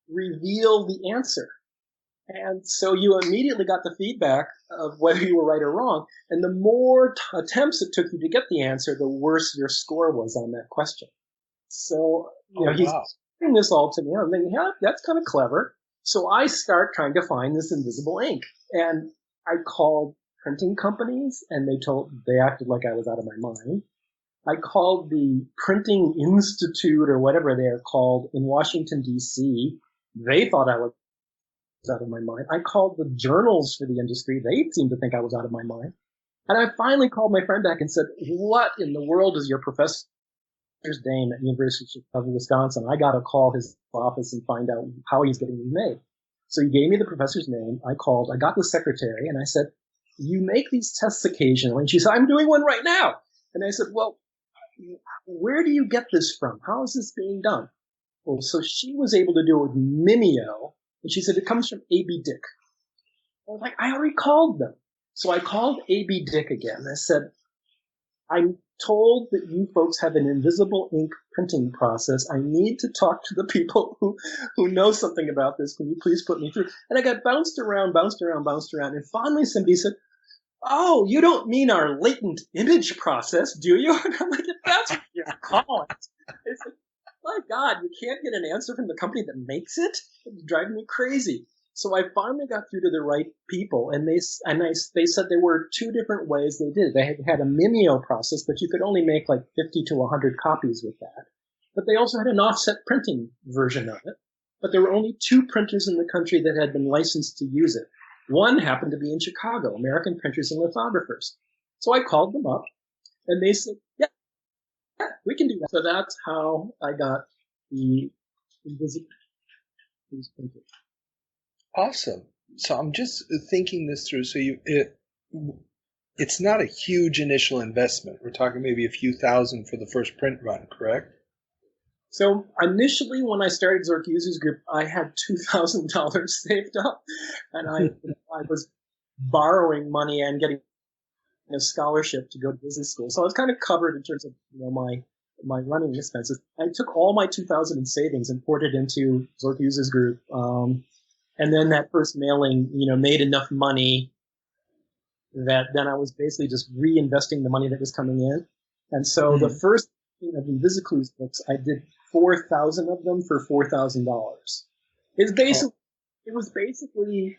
reveal the answer. And so you immediately got the feedback of whether you were right or wrong. And the more attempts it took you to get the answer, the worse your score was on that question. So, he's doing this all to me. I'm thinking, yeah, that's kind of clever. So I start trying to find this invisible ink. And I called printing companies, and they acted like I was out of my mind. I called the Printing Institute or whatever they are called in Washington, D.C. They thought I was out of my mind. I called the journals for the industry. They seemed to think I was out of my mind. And I finally called my friend back and said, what in the world is your professor's name at the University of Wisconsin? I got to call his office and find out how he's getting these made. So he gave me the professor's name. I called. I got the secretary, and I said, you make these tests occasionally. And she said, I'm doing one right now. And I said, well, where do you get this from? How is this being done? Well, so she was able to do it with Mimeo, and she said, it comes from A.B. Dick. I was like, I already called them. So I called A.B. Dick again. I said, I'm told that you folks have an invisible ink printing process. I need to talk to the people who know something about this. Can you please put me through? And I got bounced around. And finally somebody said, oh, you don't mean our latent image process, do you? And I'm like, if that's what you're calling it. It's like, my God, you can't get an answer from the company that makes it? It's driving me crazy. So I finally got through to the right people, and they said there were 2 different ways they did it. They had a Mimeo process, but you could only make like 50 to 100 copies with that. But they also had an offset printing version of it. But there were only 2 printers in the country that had been licensed to use it. One happened to be in Chicago, American Printers and Lithographers. So I called them up, and they said, yeah, we can do that. So that's how I got the InvisiClues printer. Awesome. So I'm just thinking this through. So it's not a huge initial investment. We're talking maybe a few thousand for the first print run, correct? So initially, when I started Zork Users Group, I had $2,000 saved up, and I was borrowing money and getting a scholarship to go to business school. So I was kind of covered in terms of my running expenses. I took all my 2,000 in savings and poured it into Zork Users Group. And then that first mailing, made enough money that then I was basically just reinvesting the money that was coming in. And so the first of InvisiClues books, I did 4,000 of them for $4,000. It was basically,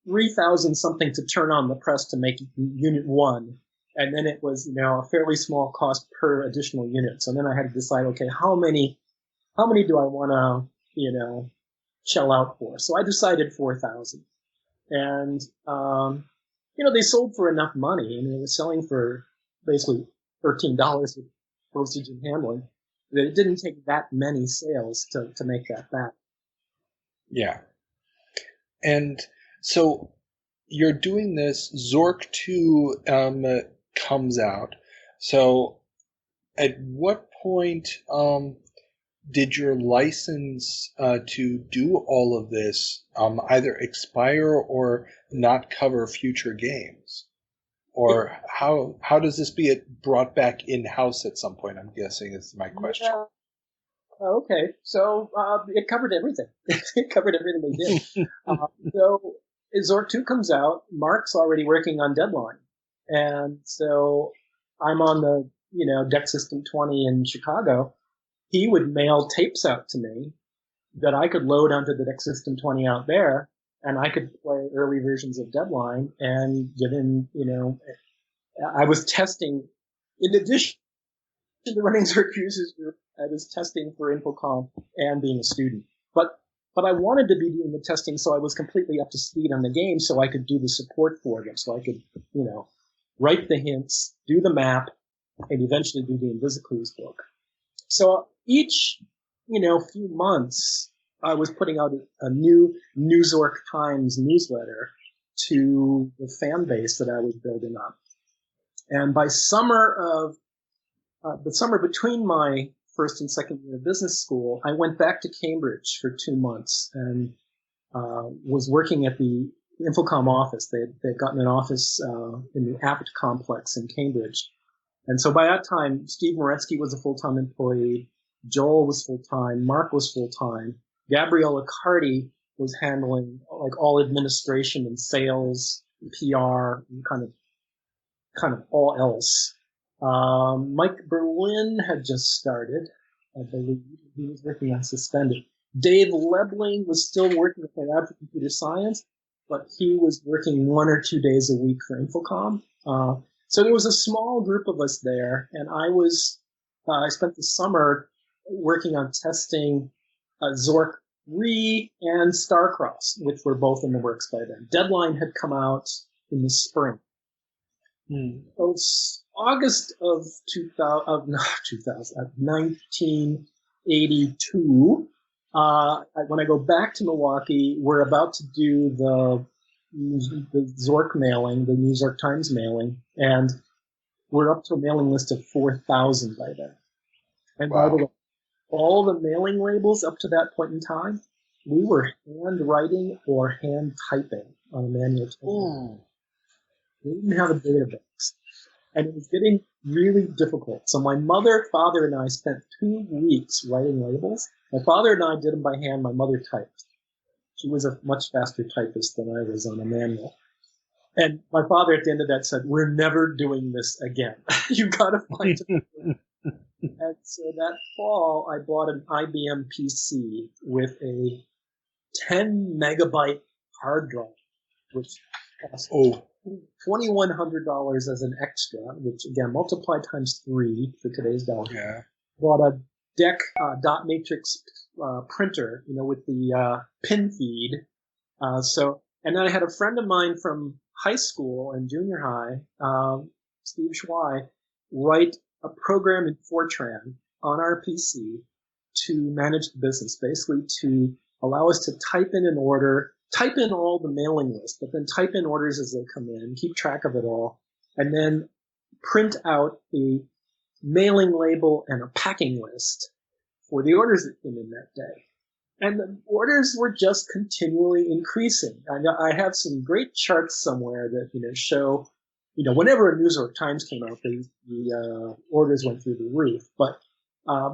3,000 something to turn on the press to make unit 1. And then it was, a fairly small cost per additional unit. So then I had to decide, okay, how many do I want to, shell out for? So I decided 4,000. And, they sold for enough money. I mean, it was selling for basically $13 with postage and handling. That it didn't take that many sales to make that back. Yeah. And so you're doing this. Zork 2 comes out. So at what point did your license to do all of this either expire or not cover future games? Or how does this get brought back in-house at some point, I'm guessing, is my question. Yeah. Okay, so it covered everything. It covered everything they did. So Zork 2 comes out. Mark's already working on Deadline. And so I'm on the, Deck System 20 in Chicago. He would mail tapes out to me that I could load onto the Deck System 20 out there, and I could play early versions of Deadline and get in, I was testing, in addition to running Zork Users Group, I was testing for Infocom and being a student. But I wanted to be doing the testing so I was completely up to speed on the game so I could do the support for them, so I could, write the hints, do the map, and eventually do the InvisiClues book. So each, few months, I was putting out a new Zork Times newsletter to the fan base that I was building up. And by the summer between my first and second year of business school, I went back to Cambridge for 2 months and was working at the Infocom office. They'd gotten an office in the Apt complex in Cambridge. And so by that time, Steve Moretsky was a full-time employee, Joel was full-time, Mark was full-time, Gabriella Carty was handling like all administration and sales, PR, and kind of all else. Mike Berlin had just started, I believe. He was working on Suspended. Dave Lebling was still working at the Lab for Computer Science, but he was working 1 or 2 days a week for Infocom. So there was a small group of us there, and I spent the summer working on testing Zork 3 and Starcross, which were both in the works by then. Deadline had come out in the spring. So it's August of 1982. When I go back to Milwaukee, we're about to do the Zork mailing, the New Zork Times mailing, and we're up to a mailing list of 4,000 by then. And wow. By the way, all the mailing labels up to that point in time, we were hand-writing or hand-typing on a manual type. We didn't have a database. And it was getting really difficult. So my mother, father, and I spent 2 weeks writing labels. My father and I did them by hand. My mother typed. She was a much faster typist than I was on a manual. And my father at the end of that said, "We're never doing this again. You got to find it." And so that fall, I bought an IBM PC with a 10 megabyte hard drive, which cost $2,100 as an extra, which again multiplied times 3 for today's dollar. Yeah. Bought a DEC dot matrix printer, with the pin feed. And then I had a friend of mine from high school and junior high, Steve Schwei, write a program in Fortran on our PC to manage the business, basically to allow us to type in an order, type in all the mailing lists, but then type in orders as they come in, keep track of it all, and then print out a mailing label and a packing list for the orders that came in that day. And the orders were just continually increasing. I have some great charts somewhere that, show, whenever a New Zork Times came out, the orders went through the roof. But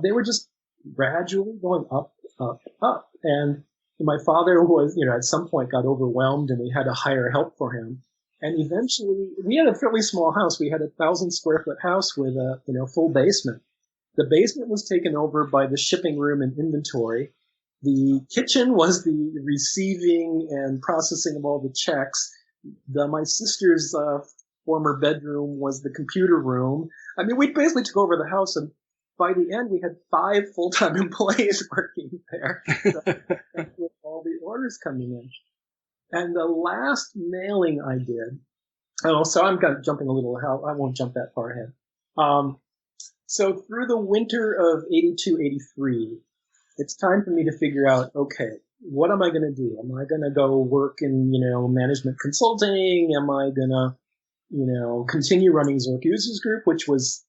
they were just gradually going up, up, up. And my father was, at some point got overwhelmed and we had to hire help for him. And eventually, we had a fairly small house. We had a 1,000 square foot house with a, full basement. The basement was taken over by the shipping room and inventory. The kitchen was the receiving and processing of all the checks. My sister's former bedroom was the computer room. I mean, we basically took over the house, and by the end, we had 5 full-time employees working there with all the orders coming in. And the last mailing I did, so I'm kind of jumping a little, I won't jump that far ahead. So through the winter of 82, 83, it's time for me to figure out, okay, what am I going to do? Am I going to go work in, management consulting? Am I going to, continue running Zork Users Group, which was,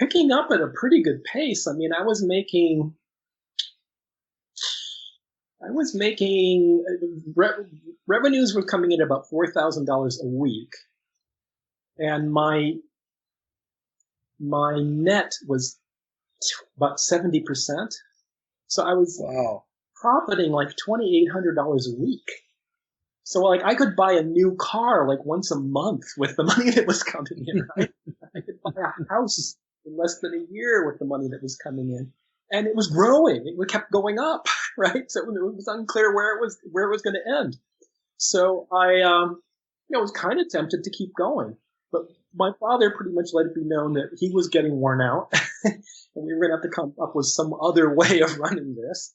picking up at a pretty good pace. I mean, revenues were coming in about $4,000 a week, and my net was about 70%. So I was profiting like $2,800 a week. So like I could buy a new car like once a month with the money that was coming in, right? I could buy a house in less than a year with the money that was coming in. And it was growing. It kept going up, right? So it was unclear where it was going to end. So I was kind of tempted to keep going. But my father pretty much let it be known that he was getting worn out and we were going to have to come up with some other way of running this.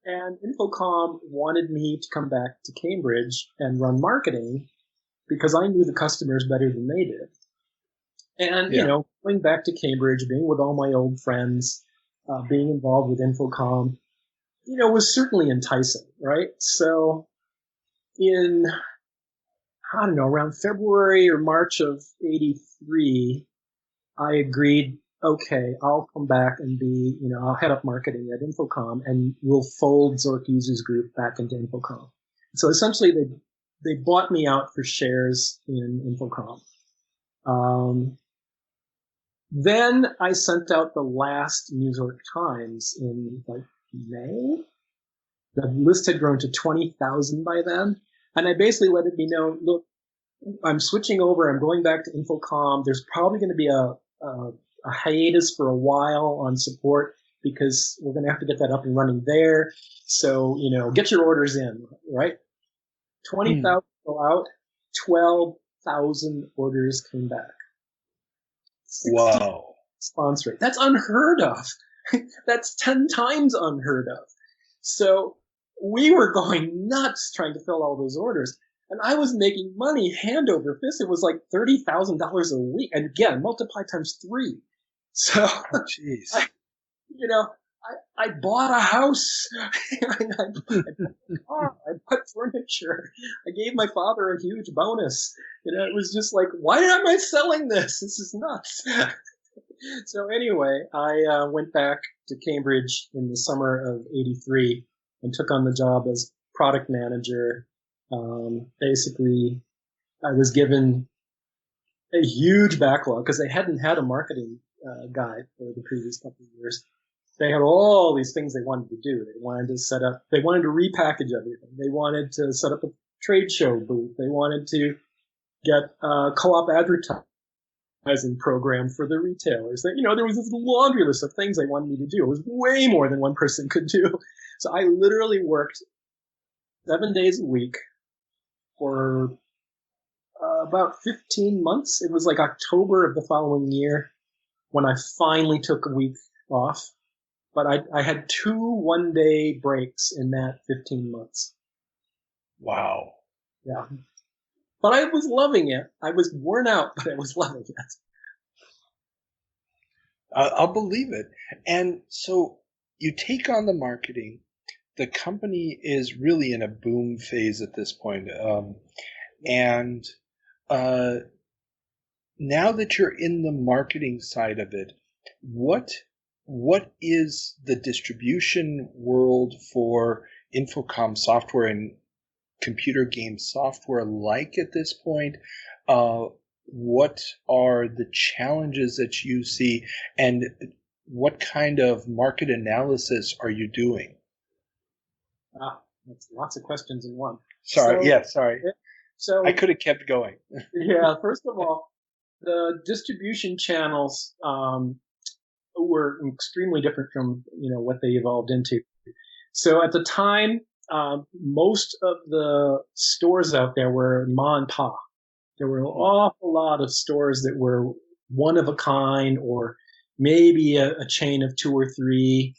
And Infocom wanted me to come back to Cambridge and run marketing because I knew the customers better than they did. And, going back to Cambridge, being with all my old friends, being involved with Infocom, was certainly enticing, right? So around February or March of 83, I agreed, okay, I'll come back and I'll head up marketing at Infocom and we'll fold Zork Users Group back into Infocom. So essentially they bought me out for shares in Infocom. Then I sent out the last New York Times in like May. The list had grown to 20,000 by then. And I basically let it be known, look, I'm switching over. I'm going back to Infocom. There's probably going to be a hiatus for a while on support because we're going to have to get that up and running there. So, get your orders in, right? 20,000 go out, 12,000 orders came back. Wow. Response rate. That's unheard of. That's 10 times unheard of. So we were going nuts trying to fill all those orders. And I was making money hand over fist. It was like $30,000 a week. And again, multiply times 3. So, I bought a house. I bought a car. I bought furniture. I gave my father a huge bonus. It was just like, why am I selling this? This is nuts. So anyway, I went back to Cambridge in the summer of 83 and took on the job as product manager. Basically, I was given a huge backlog because they hadn't had a marketing guy for the previous couple of years. They had all these things they wanted to do. They wanted to repackage everything. They wanted to set up a trade show booth. They wanted to get a co-op advertising program for the retailers. There was this laundry list of things they wanted me to do. It was way more than one person could do. So I literally worked 7 days a week for about 15 months. It was like October of the following year when I finally took a week off. But I had 2 one-day breaks in that 15 months. Wow. Yeah. But I was loving it. I was worn out, but I was loving it. I'll believe it. And so you take on the marketing. The company is really in a boom phase at this point. And now that you're in the marketing side of it, what is the distribution world for Infocom software and computer game software like at this point? What are the challenges that you see, and what kind of market analysis are you doing? That's lots of questions in one. Sorry. So I could have kept going. Yeah. First of all, the distribution channels were extremely different from what they evolved into. So at the time, most of the stores out there were ma and pa. There were an awful lot of stores that were one of a kind, or maybe a chain of 2 or 3.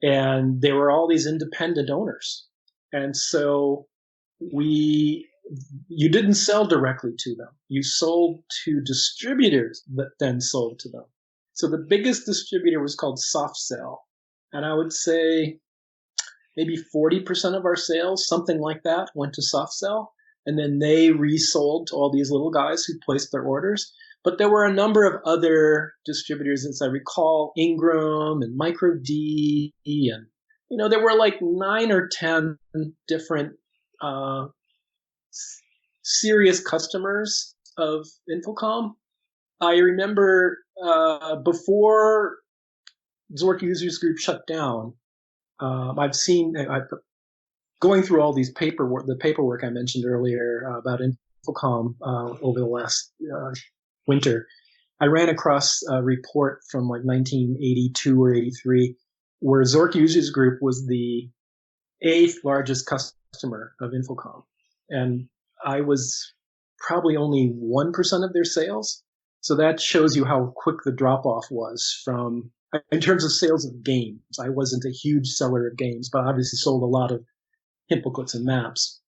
And there were all these independent owners. And so we you didn't sell directly to them. You sold to distributors that then sold to them. So the biggest distributor was called Soft Sell. And I would say maybe 40% of our sales, something like that, went to Soft Sell. And then they resold to all these little guys who placed their orders. But there were a number of other distributors, as I recall, Ingram and Micro D, and there were like 9 or 10 different serious customers of Infocom. I remember before Zork Users Group shut down, I've going through all these the paperwork I mentioned earlier about Infocom over the last winter. I ran across a report from like 1982 or 83 where Zork Users Group was the 8th largest customer of Infocom. And I was probably only 1% of their sales. So that shows you how quick the drop-off was in terms of sales of games. I wasn't a huge seller of games, but obviously sold a lot of hint booklets and maps.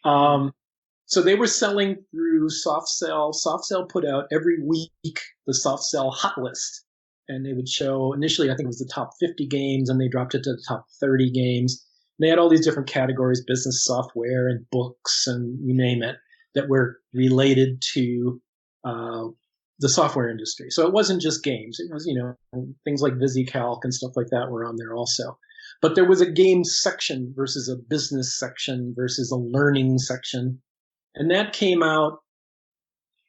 So they were selling through Soft Sell. Soft Sell put out every week the Soft Sell hot list. And they would show, initially, I think it was the top 50 games, and they dropped it to the top 30 games. And they had all these different categories, business software and books and you name it, that were related to the software industry. So it wasn't just games. It was, things like InvisiCalc and stuff like that were on there also. But there was a game section versus a business section versus a learning section. And that came out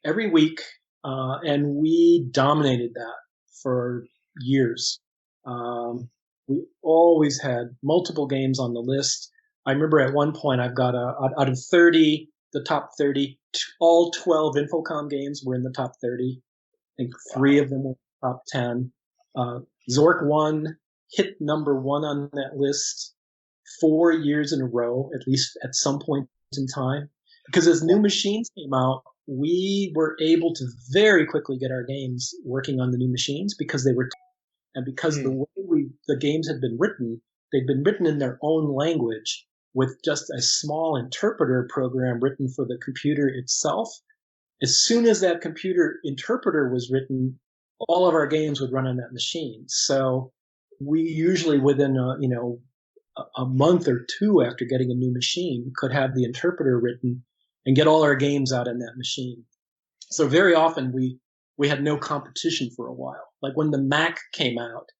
every week, and we dominated that for years. We always had multiple games on the list. I remember at one point I've got out of 30, the top 30, all 12 Infocom games were in the top 30. I think 3 of them were top 10. Zork 1 hit number 1 on that list 4 years in a row, at least at some point in time. Because as new machines came out, we were able to very quickly get our games working on the new machines because they were, and because the way the games had been written, they'd been written in their own language with just a small interpreter program written for the computer itself. As soon as that computer interpreter was written, all of our games would run on that machine. So we usually within a month or 2 after getting a new machine could have the interpreter written and get all our games out on that machine. So very often we had no competition for a while. Like when the Mac came out,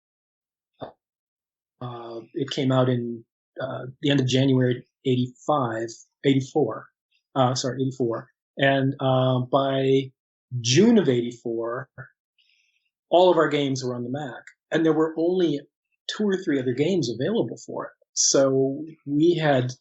it came out in the end of January 84. And by June of 84, all of our games were on the Mac. And there were only 2 or 3 other games available for it. So we had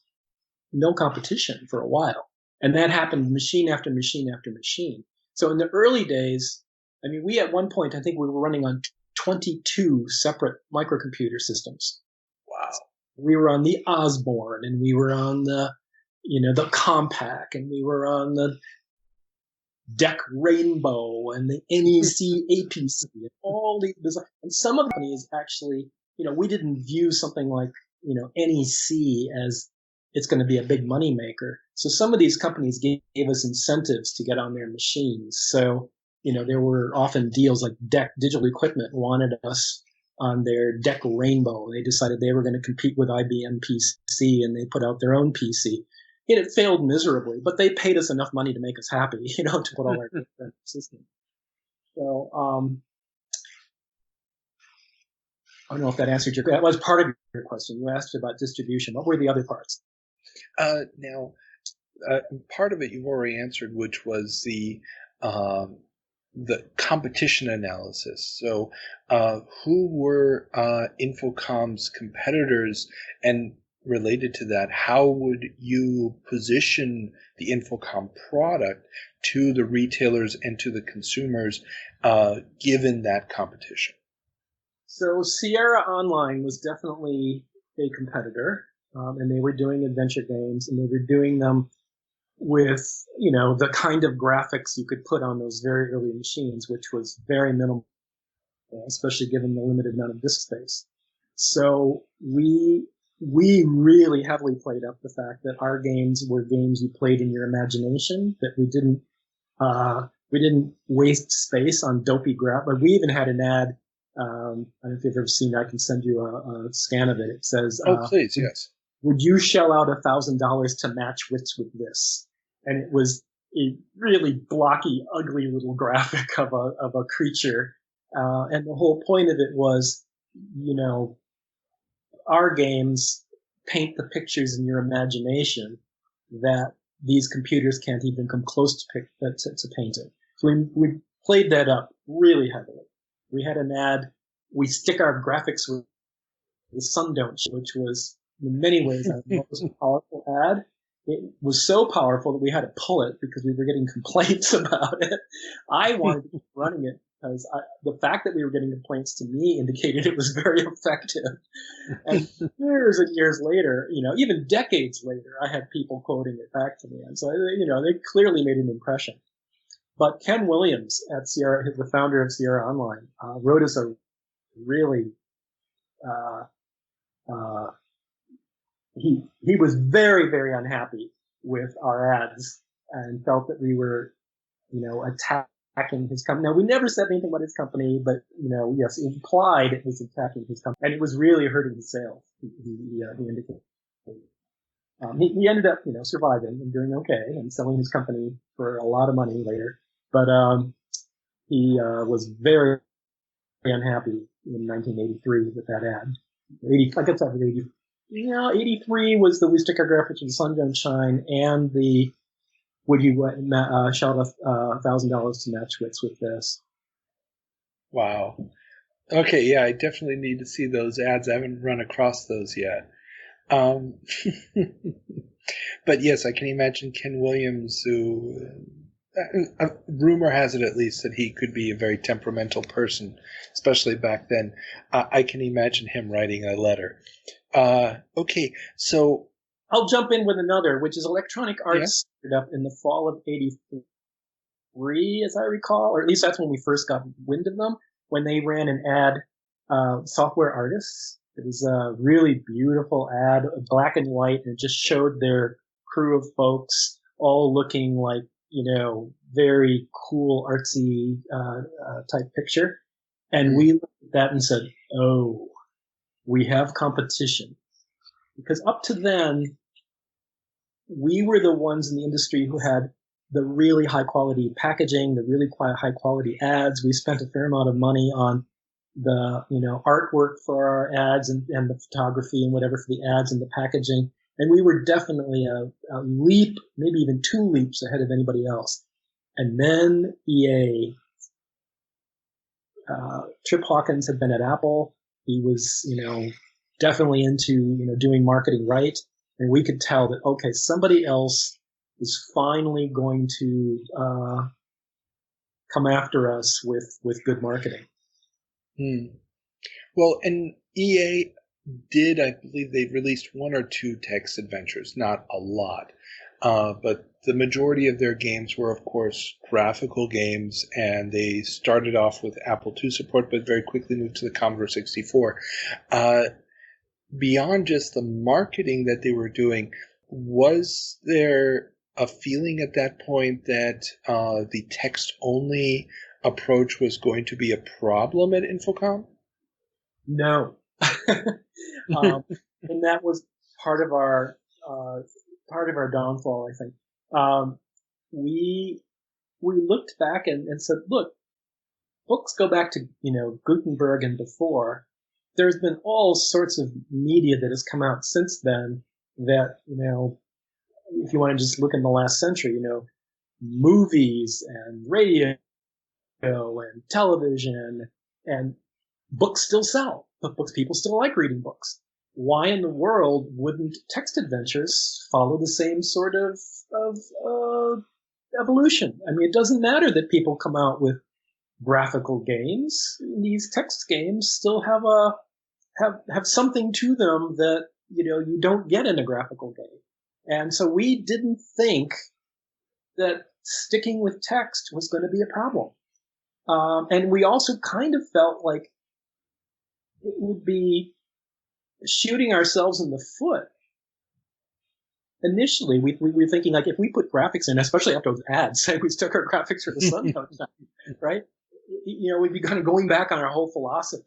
no competition for a while. And that happened machine after machine after machine. So in the early days, we at one point, I think we were running on 22 separate microcomputer systems. Wow. We were on the Osborne, and we were on the Compaq, and we were on the DEC Rainbow and the NEC APC, and all these design. And some of the companies actually, we didn't view something like, NEC as it's going to be a big money maker. So some of these companies gave us incentives to get on their machines. So, there were often deals like DEC Digital Equipment wanted us on their DEC Rainbow. They decided they were going to compete with IBM PC, and they put out their own PC. And it failed miserably, but they paid us enough money to make us happy, to put all our systems. So, I don't know if that answered that was part of your question. You asked about distribution. What were the other parts? Now, part of it you've already answered, which was the competition analysis. So, who were Infocom's competitors, and related to that, how would you position the Infocom product to the retailers and to the consumers, given that competition? So Sierra Online was definitely a competitor, and they were doing adventure games, and they were doing them with, the kind of graphics you could put on those very early machines, which was very minimal, especially given the limited amount of disk space. So we we really heavily played up the fact that our games were games you played in your imagination, that we didn't waste space on dopey graph. But we even had an ad. I don't know if you've ever seen it. I can send you a scan of it. It says, Oh, please, yes. would you shell out $1,000 to match wits with this? And it was a really blocky, ugly little graphic of a creature. And the whole point of it was, our games paint the pictures in your imagination that these computers can't even come close to painting. So we played that up really heavily. We had an ad. We stick our graphics with the sun don't show, which was in many ways our most powerful ad. It was so powerful that we had to pull it because we were getting complaints about it. I wanted to keep running it because the fact that we were getting complaints to me indicated it was very effective. And years and years later, even decades later, I had people quoting it back to me. And so, they clearly made an impression. But Ken Williams at Sierra, the founder of Sierra Online, wrote us a really, he was very, very unhappy with our ads and felt that we were, attacking his company. Now, we never said anything about his company, but, yes, implied it was attacking his company. And it was really hurting his sales. He indicated. He ended up, surviving and doing okay and selling his company for a lot of money later. But he was very, very unhappy in 1983 with that ad. 83 was the we stick our graphics in the sun don't shine, and the would you shout $1,000 to match wits with this? Wow. Okay, yeah, I definitely need to see those ads. I haven't run across those yet. But yes, I can imagine Ken Williams, who rumor has it at least that he could be a very temperamental person, especially back then. I can imagine him writing a letter. Okay, so I'll jump in with another, which is Electronic Arts started up in the fall of '83, as I recall, or at least that's when we first got wind of them, when they ran an ad, Software Artists. It was a really beautiful ad, black and white, and it just showed their crew of folks all looking like, very cool, artsy type picture. And we looked at that and said, oh, we have competition. Because up to then, we were the ones in the industry who had the really high quality packaging, the really high quality ads. We spent a fair amount of money on the, artwork for our ads and the photography and whatever for the ads and the packaging. And we were definitely a leap, maybe even 2 leaps ahead of anybody else. And then EA, Trip Hawkins had been at Apple. He was, definitely into, doing marketing right. And we could tell that, okay, somebody else is finally going to come after us with good marketing. Well, and EA did, I believe they released 1 or 2 text adventures, not a lot. But the majority of their games were, of course, graphical games, and they started off with Apple II support, but very quickly moved to the Commodore 64. Beyond just the marketing that they were doing, was there a feeling at that point that the text-only approach was going to be a problem at Infocom? No. And that was part of our downfall, I think. We looked back and said, look, books go back to, Gutenberg and before. There's been all sorts of media that has come out since then that, if you want to just look in the last century, movies and radio and television and books still sell. People still like reading books. Why in the world wouldn't text adventures follow the same sort of evolution? I mean, it doesn't matter that people come out with graphical games. These text games still have something to them that, you don't get in a graphical game. And so we didn't think that sticking with text was going to be a problem. And we also kind of felt like it would be shooting ourselves in the foot. Initially, we were thinking, like, if we put graphics in, especially after those ads, we took our graphics for the sun, right? We'd be kind of going back on our whole philosophy.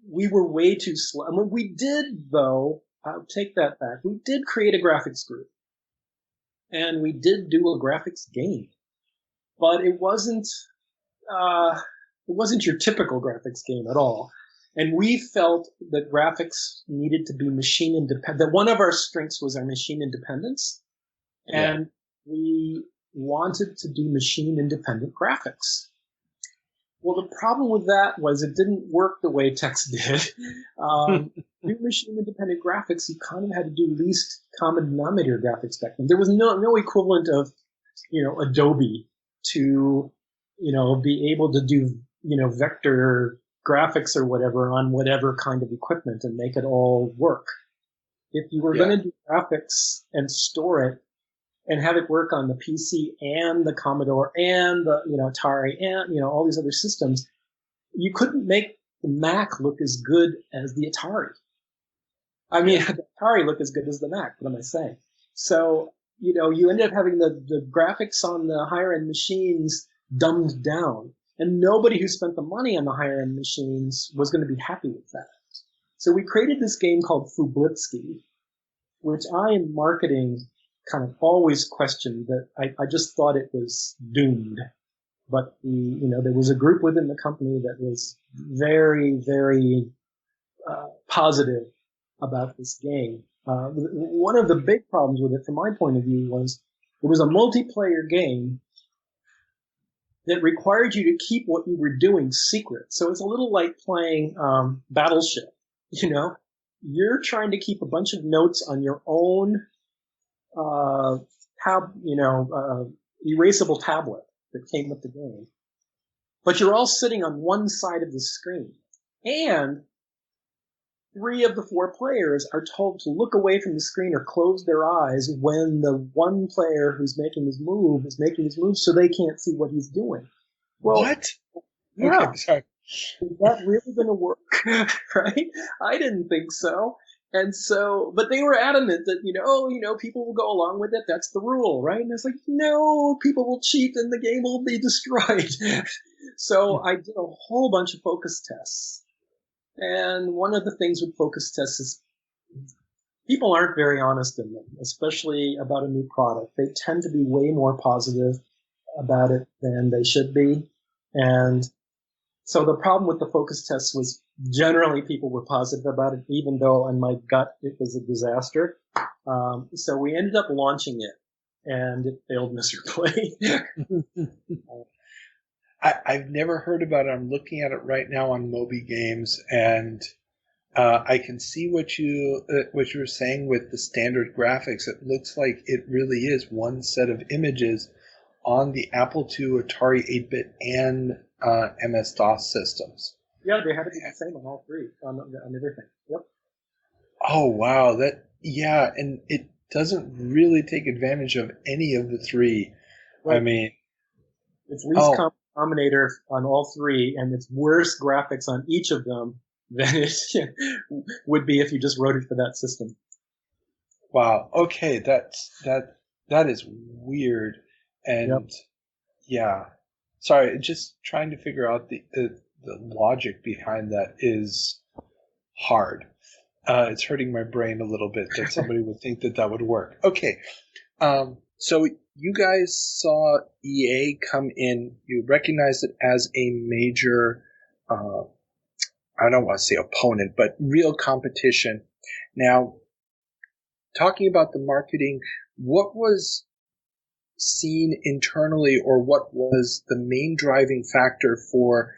We were way too slow. I mean, we did, though, I'll take that back. We did create a graphics group. And we did do a graphics game. But it wasn't your typical graphics game at all. And we felt that graphics needed to be machine independent. That one of our strengths was our machine independence. And we wanted to do machine independent graphics. Well, the problem with that was it didn't work the way text did. Do machine independent graphics, you kind of had to do least common denominator graphics back then. There was no equivalent of, Adobe to, be able to do, vector graphics or whatever on whatever kind of equipment and make it all work. If you were going to do graphics and store it and have it work on the PC and the Commodore and the, Atari and, all these other systems, you couldn't make the Mac look as good as the Atari. I mean, the Atari looked as good as the Mac. What am I saying? So, you ended up having the graphics on the higher end machines dumbed down. And nobody who spent the money on the higher end machines was going to be happy with that. So we created this game called Fublitsky, which I in marketing kind of always questioned that I just thought it was doomed. But there was a group within the company that was very, very positive about this game. One of the big problems with it, from my point of view, was it was a multiplayer game that required you to keep what you were doing secret. So it's a little like playing Battleship. You're trying to keep a bunch of notes on your own erasable tablet that came with the game. But you're all sitting on one side of the screen. And 3 of the 4 players are told to look away from the screen or close their eyes when the one player who's making his move is making his move so they can't see what he's doing. Well, what? Yeah. Okay, sorry. Is that really going to work? Right? I didn't think so. And so, but they were adamant that, people will go along with it. That's the rule, right? And it's like, no, people will cheat and the game will be destroyed. So I did a whole bunch of focus tests. And one of the things with focus tests is people aren't very honest in them, especially about a new product. They tend to be way more positive about it than they should be. And so the problem with the focus tests was generally people were positive about it, even though in my gut it was a disaster. So we ended up launching it, and it failed miserably. I've never heard about it. I'm looking at it right now on Moby Games, and I can see what you were saying with the standard graphics. It looks like it really is one set of images on the Apple II, Atari 8-bit, and MS-DOS systems. Yeah, they had to be the same on all 3, on everything. Yep. Oh, wow. And it doesn't really take advantage of any of the 3. Right. I mean, it's least common denominator on all 3, and it's worse graphics on each of them than it would be if you just wrote it for that system. Wow. Okay, that is weird. And yeah, sorry, just trying to figure out the logic behind that is hard. It's hurting my brain a little bit that somebody would think that would work. Okay, so you guys saw EA come in. You recognized it as a major, I don't want to say opponent, but real competition. Now, talking about the marketing, what was seen internally, or what was the main driving factor for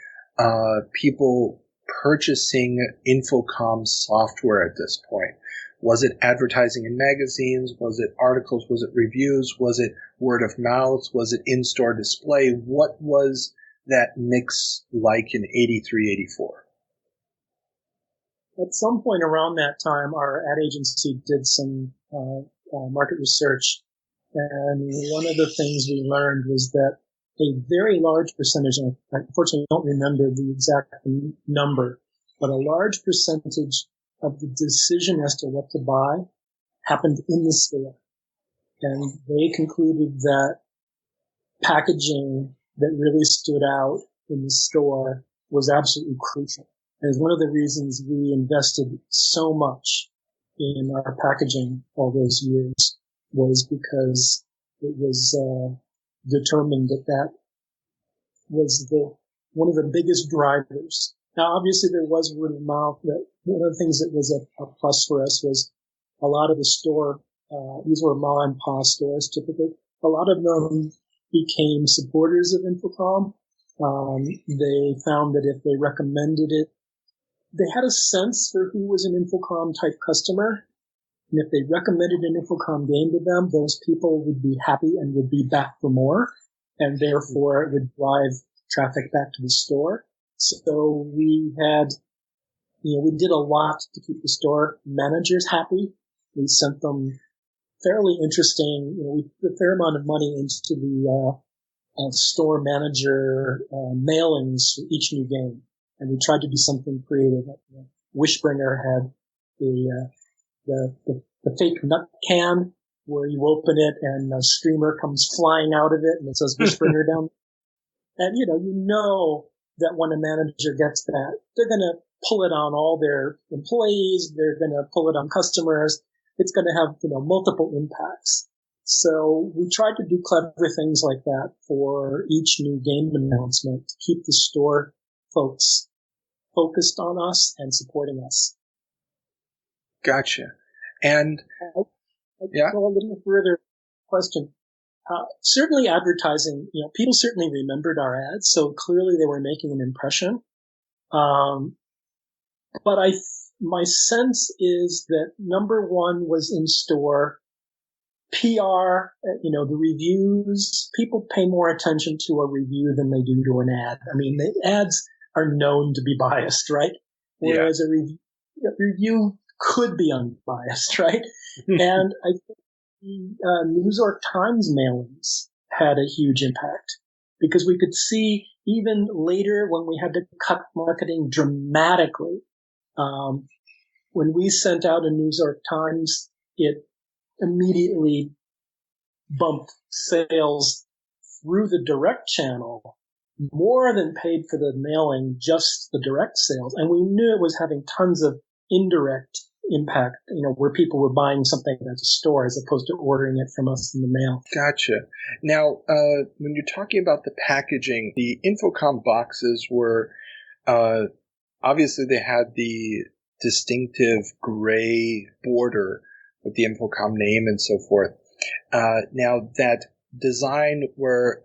people purchasing Infocom software at this point? Was it advertising in magazines? Was it articles? Was it reviews? Was it word of mouth? Was it in-store display? What was that mix like in 83, 84? At some point around that time, our ad agency did some market research. And one of the things we learned was that a very large percentage, and I unfortunately don't remember the exact number, but a large percentage of the decision as to what to buy happened in the store. And they concluded that packaging that really stood out in the store was absolutely crucial. And it's one of the reasons we invested so much in our packaging all those years, was because it was determined that was one of the biggest drivers. Now, obviously, there was word of mouth. That one of the things that was a plus for us was a lot of the store. These were mom and pop stores typically. A lot of them became supporters of Infocom. They found that if they recommended it, they had a sense for who was an Infocom type customer. And if they recommended an Infocom game to them, those people would be happy and would be back for more. And therefore it would drive traffic back to the store. So we did a lot to keep the store managers happy. We sent them fairly interesting, we put a fair amount of money into the store manager mailings for each new game, and we tried to do something creative. Wishbringer had the fake nut can where you open it and a streamer comes flying out of it, and it says Wishbringer down. And you know that when a manager gets that, they're going to pull it on all their employees. They're going to pull it on customers. It's going to have, multiple impacts. So we tried to do clever things like that for each new game announcement to keep the store folks focused on us and supporting us. Gotcha. And I'll go a little further. Question. Certainly advertising, people certainly remembered our ads, so clearly they were making an impression. But my sense is that number one was in store. PR, the reviews, people pay more attention to a review than they do to an ad. I mean, the ads are known to be biased, right? Whereas a review could be unbiased, right? And I think the New York Times mailings had a huge impact because we could see even later when we had to cut marketing dramatically, when we sent out a New York Times, it immediately bumped sales through the direct channel more than paid for the mailing, just the direct sales. And we knew it was having tons of indirect impact, where people were buying something at the store as opposed to ordering it from us in the mail. Gotcha. Now, when you're talking about the packaging, the Infocom boxes were, obviously they had the distinctive gray border with the Infocom name and so forth. Now that design where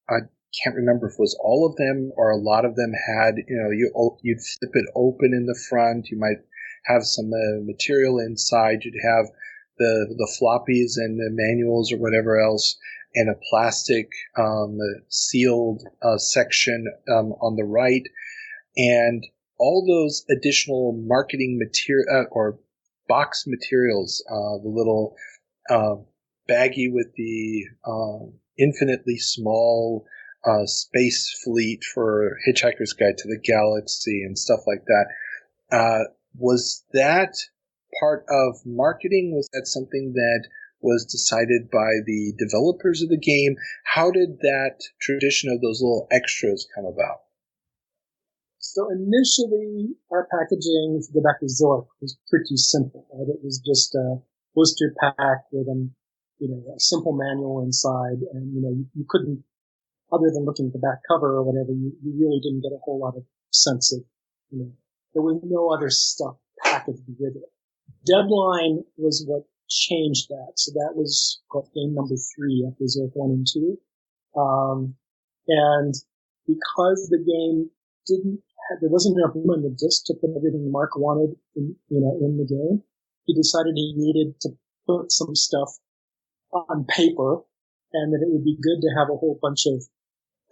I can't remember if it was all of them or a lot of them had, you'd flip it open in the front. You might have some material inside. You'd have the floppies and the manuals or whatever else, and a plastic sealed section on the right, and all those additional marketing material or box materials, the little baggie with the infinitely small space fleet for Hitchhiker's Guide to the Galaxy and stuff like that. Was that part of marketing? Was that something that was decided by the developers of the game? How did that tradition of those little extras come about? So initially, our packaging, if you go back to Zork, was pretty simple. Right? It was just a blister pack with a simple manual inside, and you couldn't, other than looking at the back cover or whatever, you really didn't get a whole lot of sense of, there was no other stuff packaged with it. Deadline was what changed that. So that was game number 3 after Zork 1 and 2. And because the game there wasn't enough room on the disc to put everything Mark wanted in the game, he decided he needed to put some stuff on paper, and that it would be good to have a whole bunch of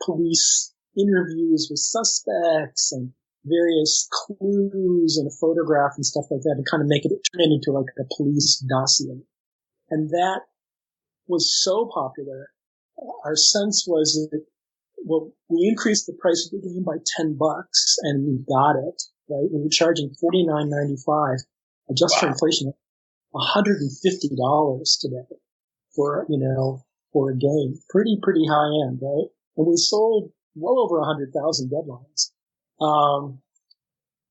police interviews with suspects and various clues and a photograph and stuff like that to kind of make it turn into like a police dossier. And that was so popular. Our sense was that, we increased the price of the game by $10 and we got it. right? We were charging $49.95, just for inflation, $150 today for a game. Pretty high end, right? And we sold well over 100,000 deadlines.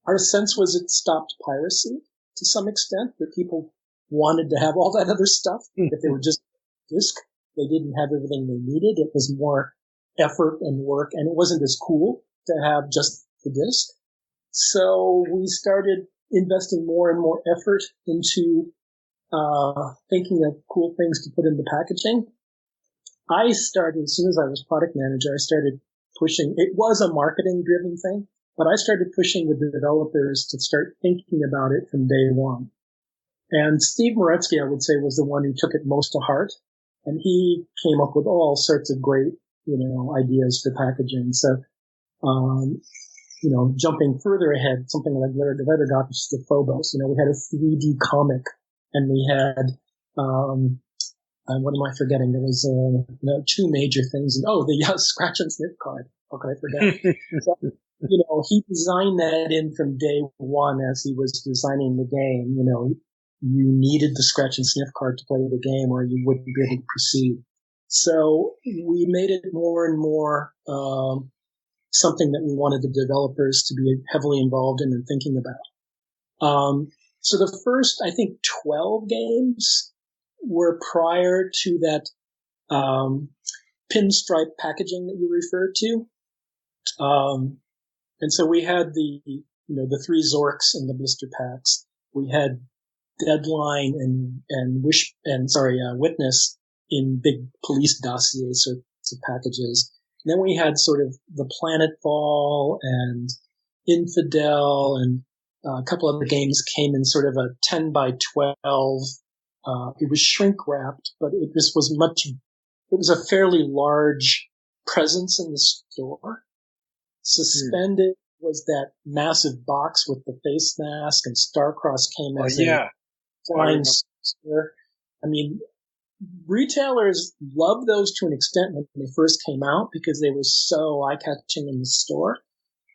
Our sense was it stopped piracy to some extent, that people wanted to have all that other stuff. If they were just disc, they didn't have everything they needed. It was more effort and work, and it wasn't as cool to have just the disc. So we started investing more and more effort into thinking of cool things to put in the packaging. I started, as soon as I was product manager, I started pushing. It was a marketing-driven thing, but I started pushing the developers to start thinking about it from day one. And Steve Moretsky, I would say, was the one who took it most to heart. And he came up with all sorts of great, ideas for packaging. So, jumping further ahead, something like Letter Doctors to Phobos, we had a 3D comic, and we had, what am I forgetting? There was, two major things. The scratch and sniff card. How could I forget? So, he designed that in from day one as he was designing the game. You needed the scratch and sniff card to play the game, or you wouldn't be able to proceed. So we made it more and more something that we wanted the developers to be heavily involved in and thinking about. So the first, I think, 12 games were prior to that pinstripe packaging that you referred to. And so we had the 3 Zorks in the blister packs. We had Deadline and Witness in big police dossier sorts of packages. And then we had sort of the Planetfall and Infidel, and a couple other games came in sort of a 10 by 12. It was shrink wrapped, but it was a fairly large presence in the store. Suspended was that massive box with the face mask, and Starcross came as a flying saucer. I mean, retailers loved those to an extent when they first came out because they were so eye-catching in the store.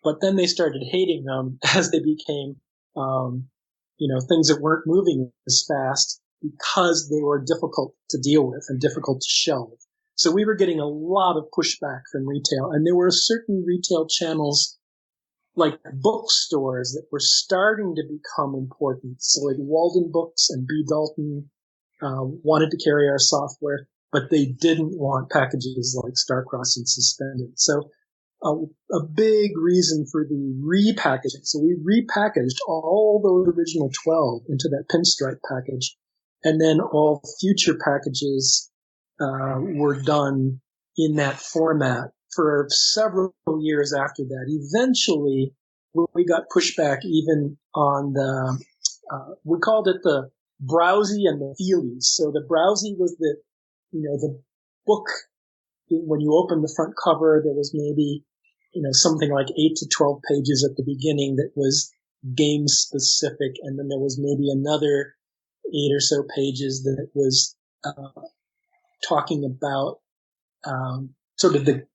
But then they started hating them as they became, things that weren't moving as fast because they were difficult to deal with and difficult to shelve. So we were getting a lot of pushback from retail, and there were certain retail channels like bookstores that were starting to become important. So like Walden Books and B. Dalton wanted to carry our software, but they didn't want packages like Starcross and Suspended. So a big reason for the repackaging. So we repackaged all those original 12 into that pinstripe package, and then all future packages were done in that format for several years after that. Eventually, we got pushback even on the, we called it the Browsy and the Feelies. So the Browsy was the book. When you open the front cover, there was maybe, something like 8 to 12 pages at the beginning that was game specific. And then there was maybe another 8 or so pages that was, talking about, sort of the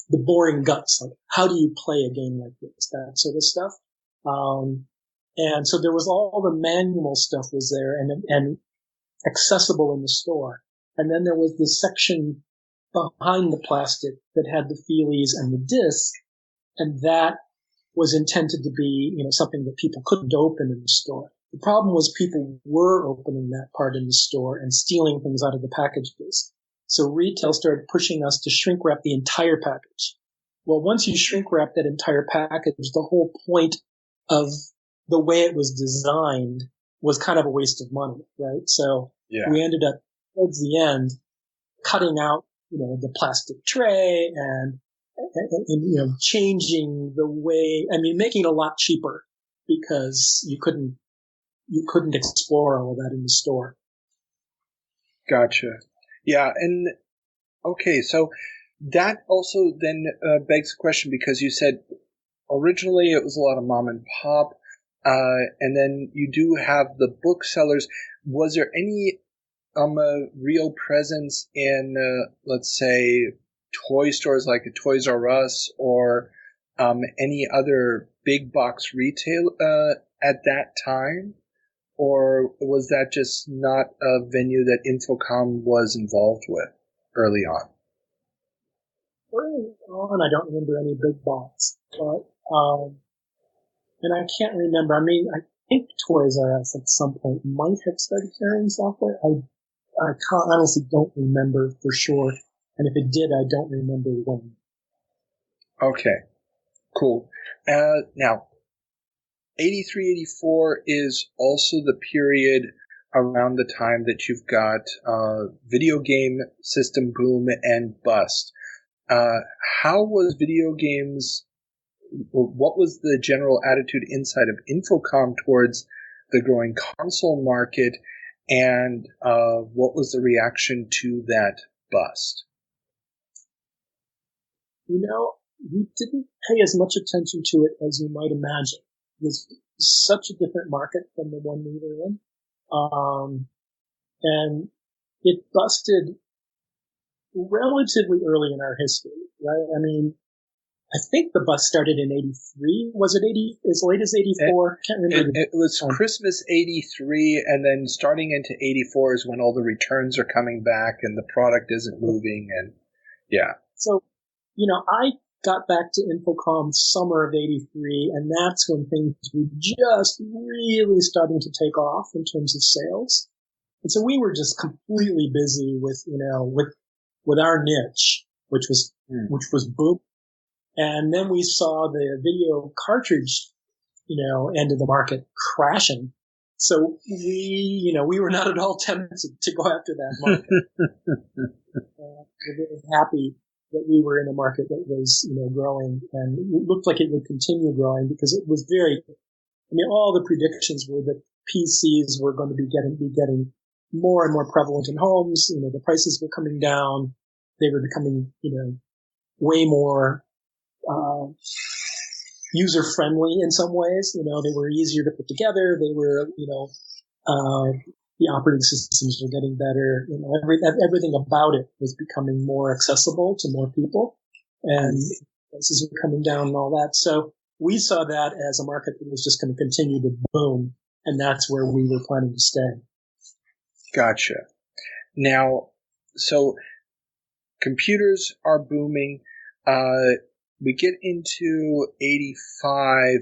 boring guts, like how do you play a game like this, that sort of stuff. And so there was all the manual stuff was there and accessible in the store. And then there was the section behind the plastic that had the feelies and the disc, and that was intended to be, something that people couldn't open in the store. The problem was people were opening that part in the store and stealing things out of the packages. So retail started pushing us to shrink wrap the entire package. Well, once you shrink wrap that entire package, the whole point of the way it was designed was kind of a waste of money, right? So we ended up towards the end cutting out, the plastic tray and changing the way, making it a lot cheaper because you couldn't explore all of that in the store. Gotcha. Yeah, and okay, so that also then begs the question, because you said originally it was a lot of mom and pop, and then you do have the booksellers. Was there any real presence in, let's say, toy stores like a Toys R Us or any other big box retail at that time, or was that just not a venue that Infocom was involved with early on? Early on, I don't remember any big box, but and I can't remember. I mean, I think Toys R Us at some point might have started carrying software. I honestly don't remember for sure, and if it did, I don't remember when. Okay, cool. Now, 83, 84 is also the period around the time that you've got video game system boom and bust. How was video games, what was the general attitude inside of Infocom towards the growing console market, and what was the reaction to that bust? You know, we didn't pay as much attention to it as you might imagine. It was such a different market from the one we were in. And it busted relatively early in our history, right? I mean, I think the bust started in 83. Was it 80, as late as 84? Can't remember. It was Christmas 83, and then starting into 84 is when all the returns are coming back and the product isn't moving, and yeah. So, you know, I got back to Infocom summer of 83, and that's when things were just really starting to take off in terms of sales. And so we were just completely busy with, you know, with our niche, which was boom. And then we saw the video cartridge, you know, end of the market crashing. So we were not at all tempted to go after that market. We're very happy that we were in a market that was, you know, growing, and it looked like it would continue growing because it was all the predictions were that PCs were going to be getting more and more prevalent in homes. You know, the prices were coming down. They were becoming, you know, way more user friendly in some ways. You know, they were easier to put together. They were, you know, the operating systems were getting better. You know, everything about it was becoming more accessible to more people, and prices were coming down and all that. So we saw that as a market that was just going to continue to boom, and that's where we were planning to stay. Gotcha. Now, so computers are booming. We get into 85,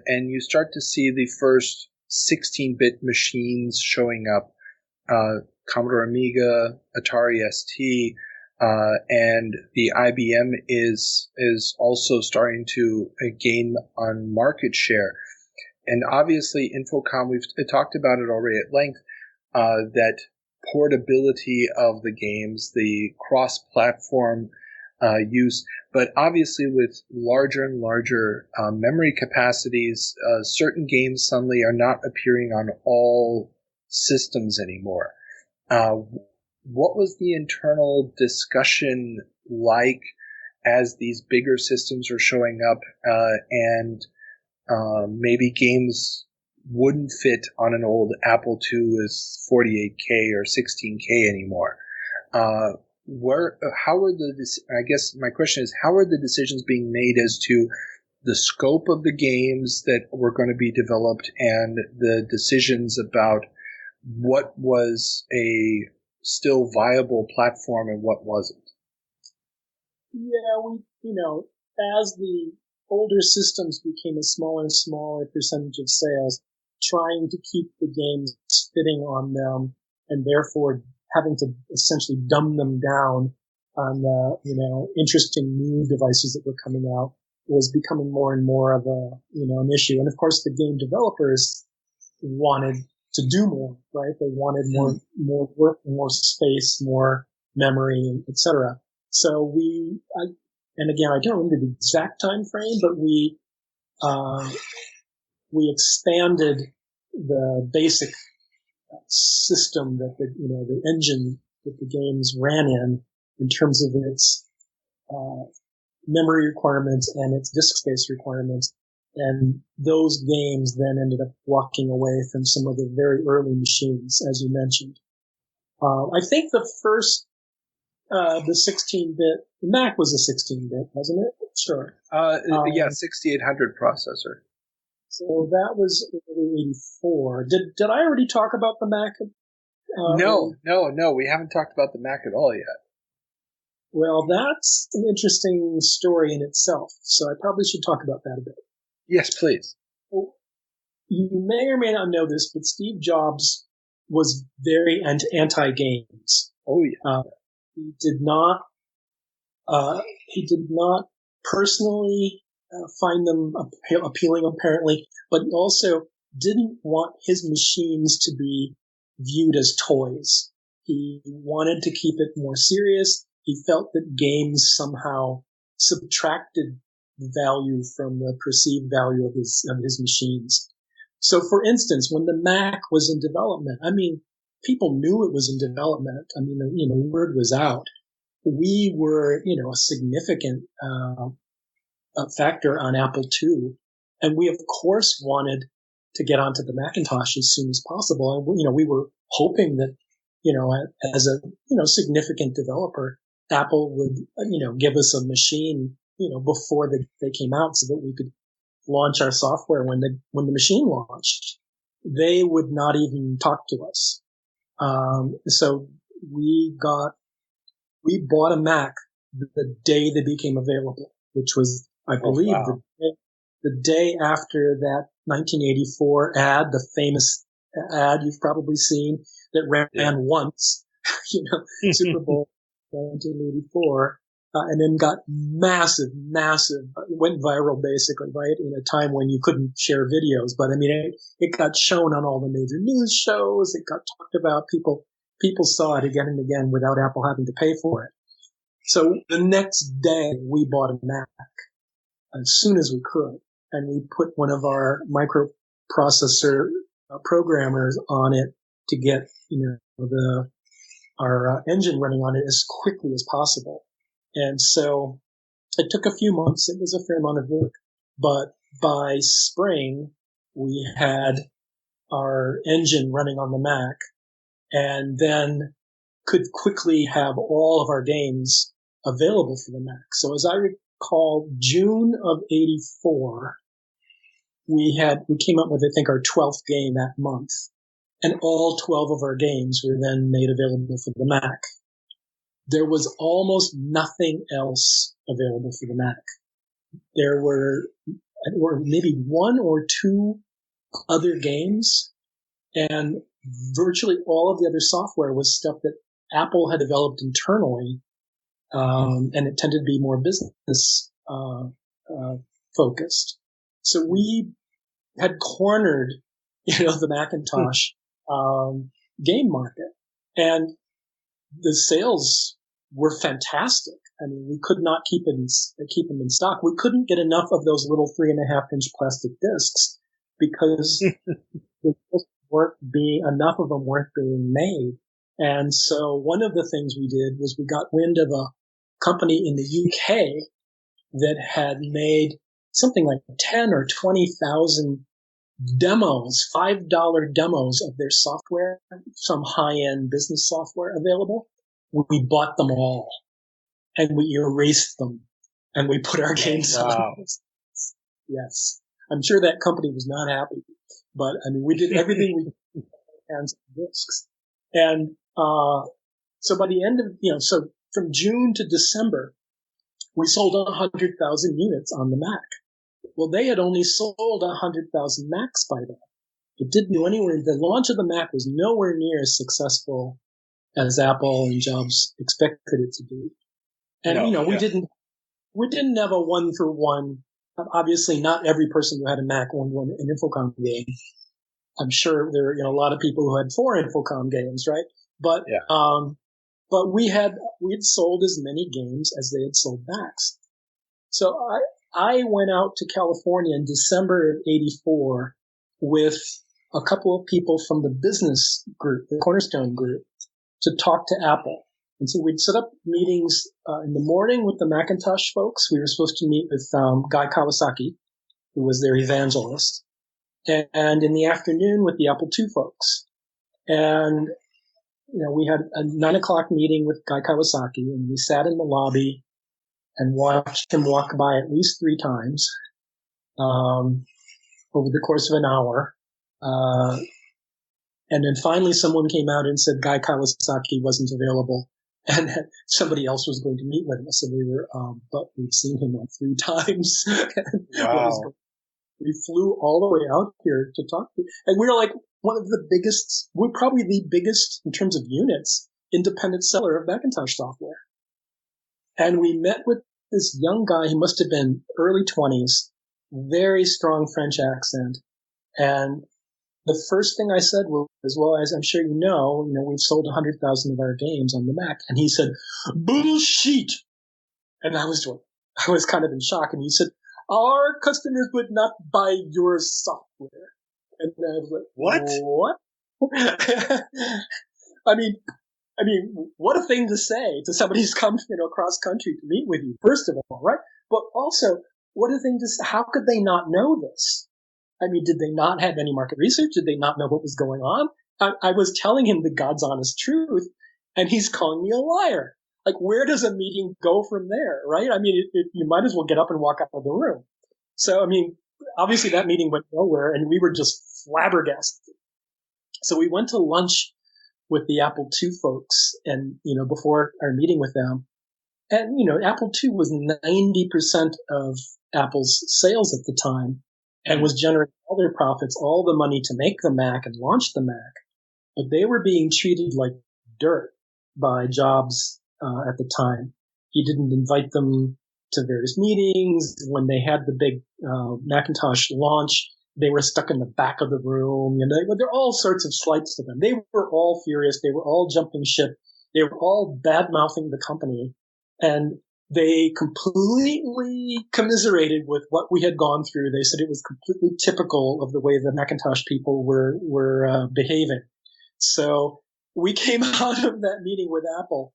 and you start to see the first 16-bit machines showing up. Commodore Amiga, Atari ST, and the IBM is also starting to gain on market share. And obviously, Infocom, we've talked about it already at length, that portability of the games, the cross-platform use, but obviously with larger and larger memory capacities, certain games suddenly are not appearing on all systems anymore. What was the internal discussion like as these bigger systems are showing up, and maybe games wouldn't fit on an old Apple II as 48K or 16K anymore? I guess my question is, how are the decisions being made as to the scope of the games that were going to be developed and the decisions about what was a still viable platform and what wasn't? Yeah, as the older systems became a smaller and smaller percentage of sales, trying to keep the games fitting on them and therefore having to essentially dumb them down on the, you know, interesting new devices that were coming out was becoming more and more of an issue. And of course, the game developers wanted to do more, right? They wanted more work, more space, more memory, etc. So and again, I don't remember the exact time frame, but we expanded the basic system that the engine that the games ran in terms of its memory requirements and its disk space requirements. And those games then ended up walking away from some of the very early machines, as you mentioned. I think the first the 16-bit, the Mac was a 16-bit, wasn't it? Sure. Yeah, 6800 processor. So that was early 84. Did I already talk about the Mac? No, we haven't talked about the Mac at all yet. Well, that's an interesting story in itself, so I probably should talk about that a bit. Yes, please. Well, you may or may not know this, but Steve Jobs was very anti-games. Oh, yeah. He did not personally find them appealing, apparently, but he also didn't want his machines to be viewed as toys. He wanted to keep it more serious. He felt that games somehow subtracted value from the perceived value of his machines. So, for instance, when the Mac was in development, I mean, people knew it was in development. I mean, the word was out. We were, a significant factor on Apple II, and we of course wanted to get onto the Macintosh as soon as possible. And we were hoping that, as a significant developer, Apple would give us a machine before they came out, so that we could launch our software when the machine launched. They would not even talk to us. So we bought a Mac the day they became available, which was, I believe, the day after that 1984 ad, the famous ad you've probably seen that ran once, Super Bowl 1984, and then got massive, it went viral basically, right? In a time when you couldn't share videos. But I mean, it got shown on all the major news shows. It got talked about. People saw it again and again without Apple having to pay for it. So the next day we bought a Mac as soon as we could, and we put one of our microprocessor programmers on it to get, our engine running on it as quickly as possible. And so it took a few months. It was a fair amount of work, but by spring we had our engine running on the Mac, and then could quickly have all of our games available for the Mac. So as I recall, June of 84, we came up with, I think, our 12th game that month, and all 12 of our games were then made available for the Mac. There was almost nothing else available for the Mac. There were maybe one or two other games, and virtually all of the other software was stuff that Apple had developed internally, and it tended to be more business focused. So we had cornered, the Macintosh game market, and the sales were fantastic. I mean, we could not keep them in stock. We couldn't get enough of those little 3.5-inch plastic discs because enough of them weren't being made. And so one of the things we did was we got wind of a company in the UK that had made something like 10 or 20,000 demos, $5 demos of their software, some high-end business software available. We bought them all, and we erased them, and we put our games on. Yes. I'm sure that company was not happy, but I mean, we did everything we could to get hands on discs. And so by the end of, so from June to December, we sold 100,000 units on the Mac. Well, they had only sold 100,000 Macs by then. It didn't go anywhere. The launch of the Mac was nowhere near as successful as Apple and Jobs expected it to be. And, we didn't have a one-for-one. Obviously, not every person who had a Mac won an Infocom game. I'm sure there are, a lot of people who had 4 Infocom games, right? But, but we had sold as many games as they had sold Macs. So I went out to California in December of 84 with a couple of people from the business group, the Cornerstone group, to talk to Apple. And so we'd set up meetings in the morning with the Macintosh folks. We were supposed to meet with Guy Kawasaki, who was their evangelist, and in the afternoon with the Apple II folks. And we had a 9:00 meeting with Guy Kawasaki, and we sat in the lobby and watched him walk by at least 3 times over the course of an hour. And then finally someone came out and said Guy Kawasaki wasn't available and that somebody else was going to meet with us. So we were, but we've seen him like 3 times. Wow. We flew all the way out here to talk to, and we were like one of the biggest, we're probably the biggest in terms of units, independent seller of Macintosh software. And we met with this young guy, he must have been early 20s, very strong French accent. And the first thing I said was, well, as I'm sure you know, we've sold 100,000 of our games on the Mac. And he said, bullshit. And I was kind of in shock. And he said, our customers would not buy your software. And I was like, what? I mean, what a thing to say to somebody who's come, across country to meet with you, first of all, right? But also, what a thing to say. How could they not know this? I mean, did they not have any market research? Did they not know what was going on? I was telling him the God's honest truth, and he's calling me a liar. Like, where does a meeting go from there, right? I mean, you might as well get up and walk out of the room. So, I mean, obviously that meeting went nowhere, and we were just flabbergasted. So we went to lunch with the Apple II folks, and, before our meeting with them. And, Apple II was 90% of Apple's sales at the time, and was generating all their profits, all the money to make the Mac and launch the Mac. But they were being treated like dirt by Jobs at the time. He didn't invite them to various meetings. When they had the big Macintosh launch, they were stuck in the back of the room. There are all sorts of slights to them. They were all furious. They were all jumping ship. They were all bad-mouthing the company. And they completely commiserated with what we had gone through. They said it was completely typical of the way the Macintosh people were behaving. So we came out of that meeting with Apple.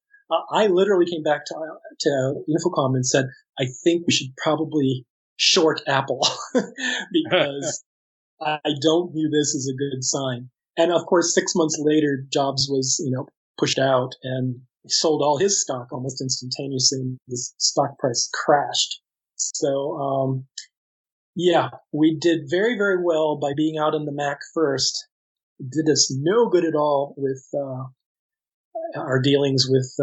I literally came back to Infocom and said, I think we should probably short Apple because I don't view this as a good sign. And of course, 6 months later, Jobs was, pushed out and sold all his stock almost instantaneously, and the stock price crashed. So, we did very, very well by being out on the Mac first. It did us no good at all with our dealings with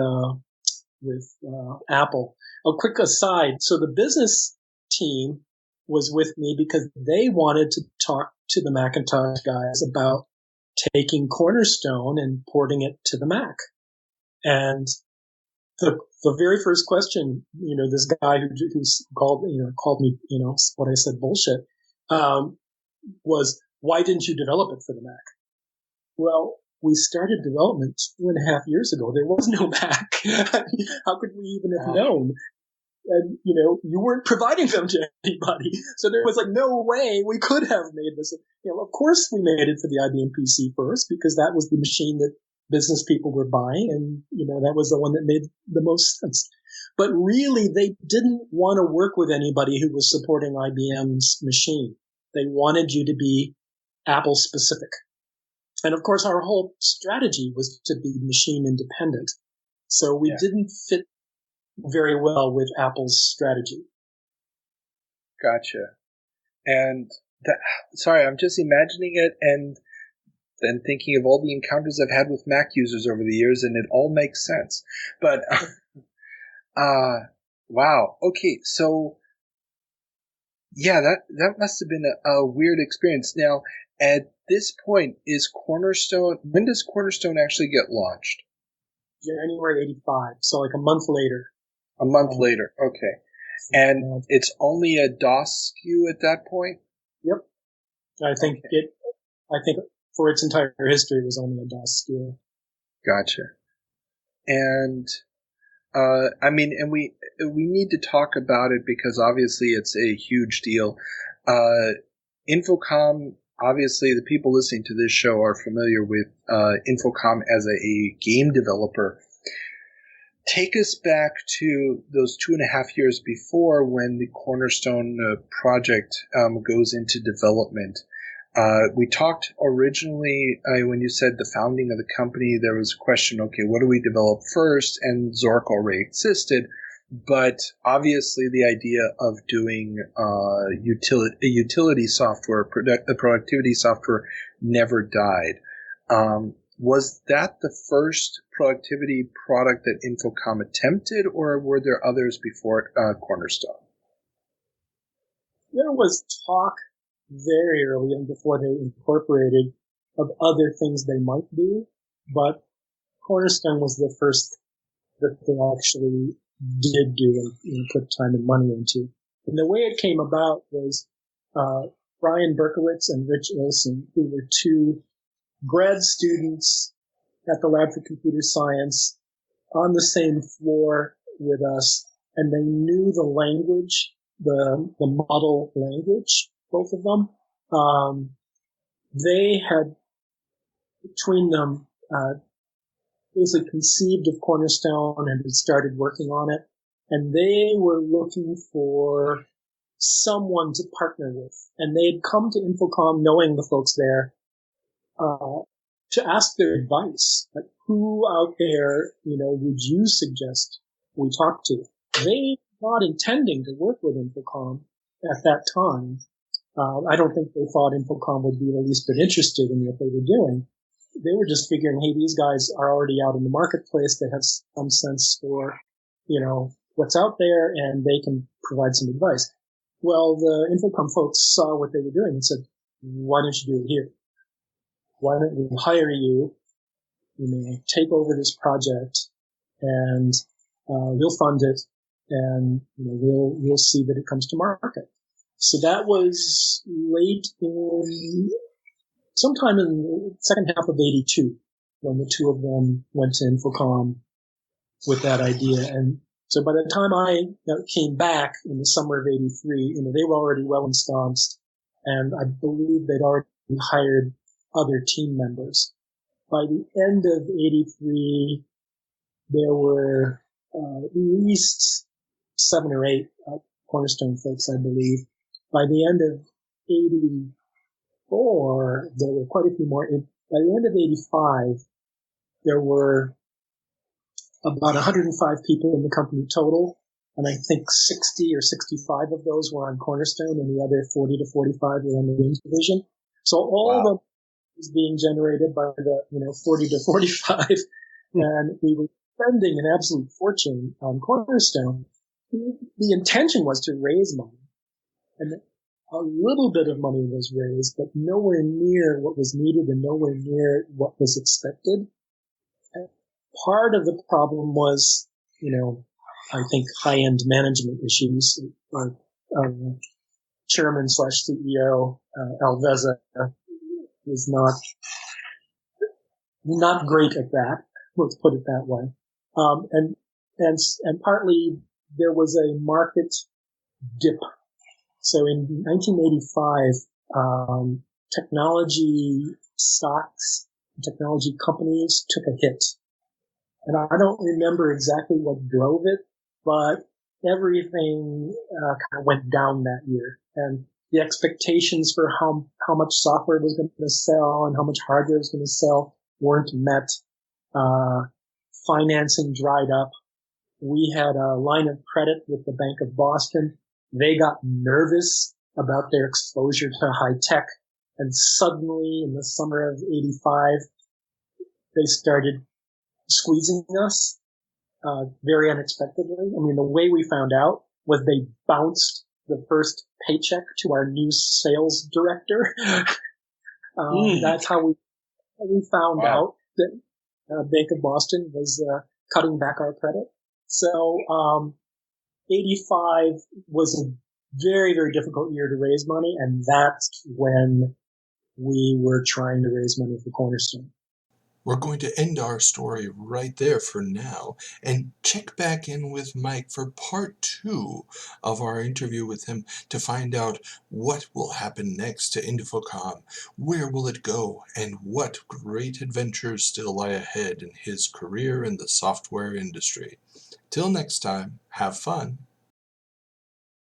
Apple. A quick aside: so the business team was with me because they wanted to talk to the Macintosh guys about taking Cornerstone and porting it to the Mac. And the very first question, this guy who's called me, what I said bullshit, was, why didn't you develop it for the Mac? Well, we started development 2.5 years ago. There was no Mac. How could we even have known? And, you weren't providing them to anybody. So there was like no way we could have made this. Of course we made it for the IBM PC first because that was the machine that business people were buying, and that was the one that made the most sense. But really, they didn't want to work with anybody who was supporting IBM's machine. They wanted you to be Apple specific. And of course, our whole strategy was to be machine independent. So we didn't fit very well with Apple's strategy. Gotcha. And sorry, I'm just imagining it and then thinking of all the encounters I've had with Mac users over the years, and it all makes sense. But, wow. Okay, so, that must have been a weird experience. Now, at this point, when does Cornerstone actually get launched? January 85, so like a month later. A month later, okay. And it's only a DOS SKU at that point? Yep. I think for its entire history, it was only a DOS SKU. Gotcha. And, and we need to talk about it because obviously it's a huge deal. Infocom, obviously the people listening to this show are familiar with Infocom as a game developer. Take us back to those 2.5 years before when the Cornerstone project goes into development. We talked originally, when you said the founding of the company, there was a question, okay, what do we develop first? And Zork already existed, but obviously the idea of doing utility software, productivity software never died. Was that the first productivity product that Infocom attempted, or were there others before Cornerstone? There was talk very early and before they incorporated of other things they might do, but Cornerstone was the first that they actually did do and put time and money into. And the way it came about was Brian Berkowitz and Rich Olson, who were two grad students at the Lab for Computer Science on the same floor with us, and they knew the language, the model language, both of them. They had, between them, basically conceived of Cornerstone and had started working on it, and they were looking for someone to partner with. And they had come to Infocom knowing the folks there, to ask their advice. Like, who out there, would you suggest we talk to? They were not intending to work with Infocom at that time. I don't think they thought Infocom would be the least bit interested in what they were doing. They were just figuring, hey, these guys are already out in the marketplace. They have some sense for, what's out there, and they can provide some advice. Well, the Infocom folks saw what they were doing and said, why don't you do it here? Why don't we hire you, take over this project, and we'll fund it, and we'll see that it comes to market. So that was sometime in the second half of '82 when the two of them went to Infocom with that idea. And so by the time I came back in the summer of '83, they were already well ensconced, and I believe they'd already hired other team members. By the end of '83, there were at least 7 or 8 Cornerstone folks, I believe. By the end of '84, there were quite a few more. By the end of '85, there were about 105 people in the company total, and I think 60 or 65 of those were on Cornerstone, and the other 40 to 45 were on the Games division. So all the was being generated by the 40 to 45, and we were spending an absolute fortune on Cornerstone. The intention was to raise money, and a little bit of money was raised, but nowhere near what was needed and nowhere near what was expected. And part of the problem was, I think high-end management issues. Chairman / CEO Alveza was not great at that. Let's put it that way. And partly there was a market dip. So in 1985, technology stocks, technology companies took a hit. And I don't remember exactly what drove it, but everything kind of went down that year. And the expectations for how much software was going to sell and how much hardware was going to sell weren't met. Financing dried up. We had a line of credit with the Bank of Boston. They got nervous about their exposure to high tech, and suddenly in the summer of '85, they started squeezing us very unexpectedly. I mean, the way we found out was they bounced the first paycheck to our new sales director. That's how we found out that Bank of Boston was cutting back our credit. So 85 was a very, very difficult year to raise money, and that's when we were trying to raise money for Cornerstone. We're going to end our story right there for now and check back in with Mike for part 2 of our interview with him to find out what will happen next to Infocom, where will it go, and what great adventures still lie ahead in his career in the software industry. Till next time, have fun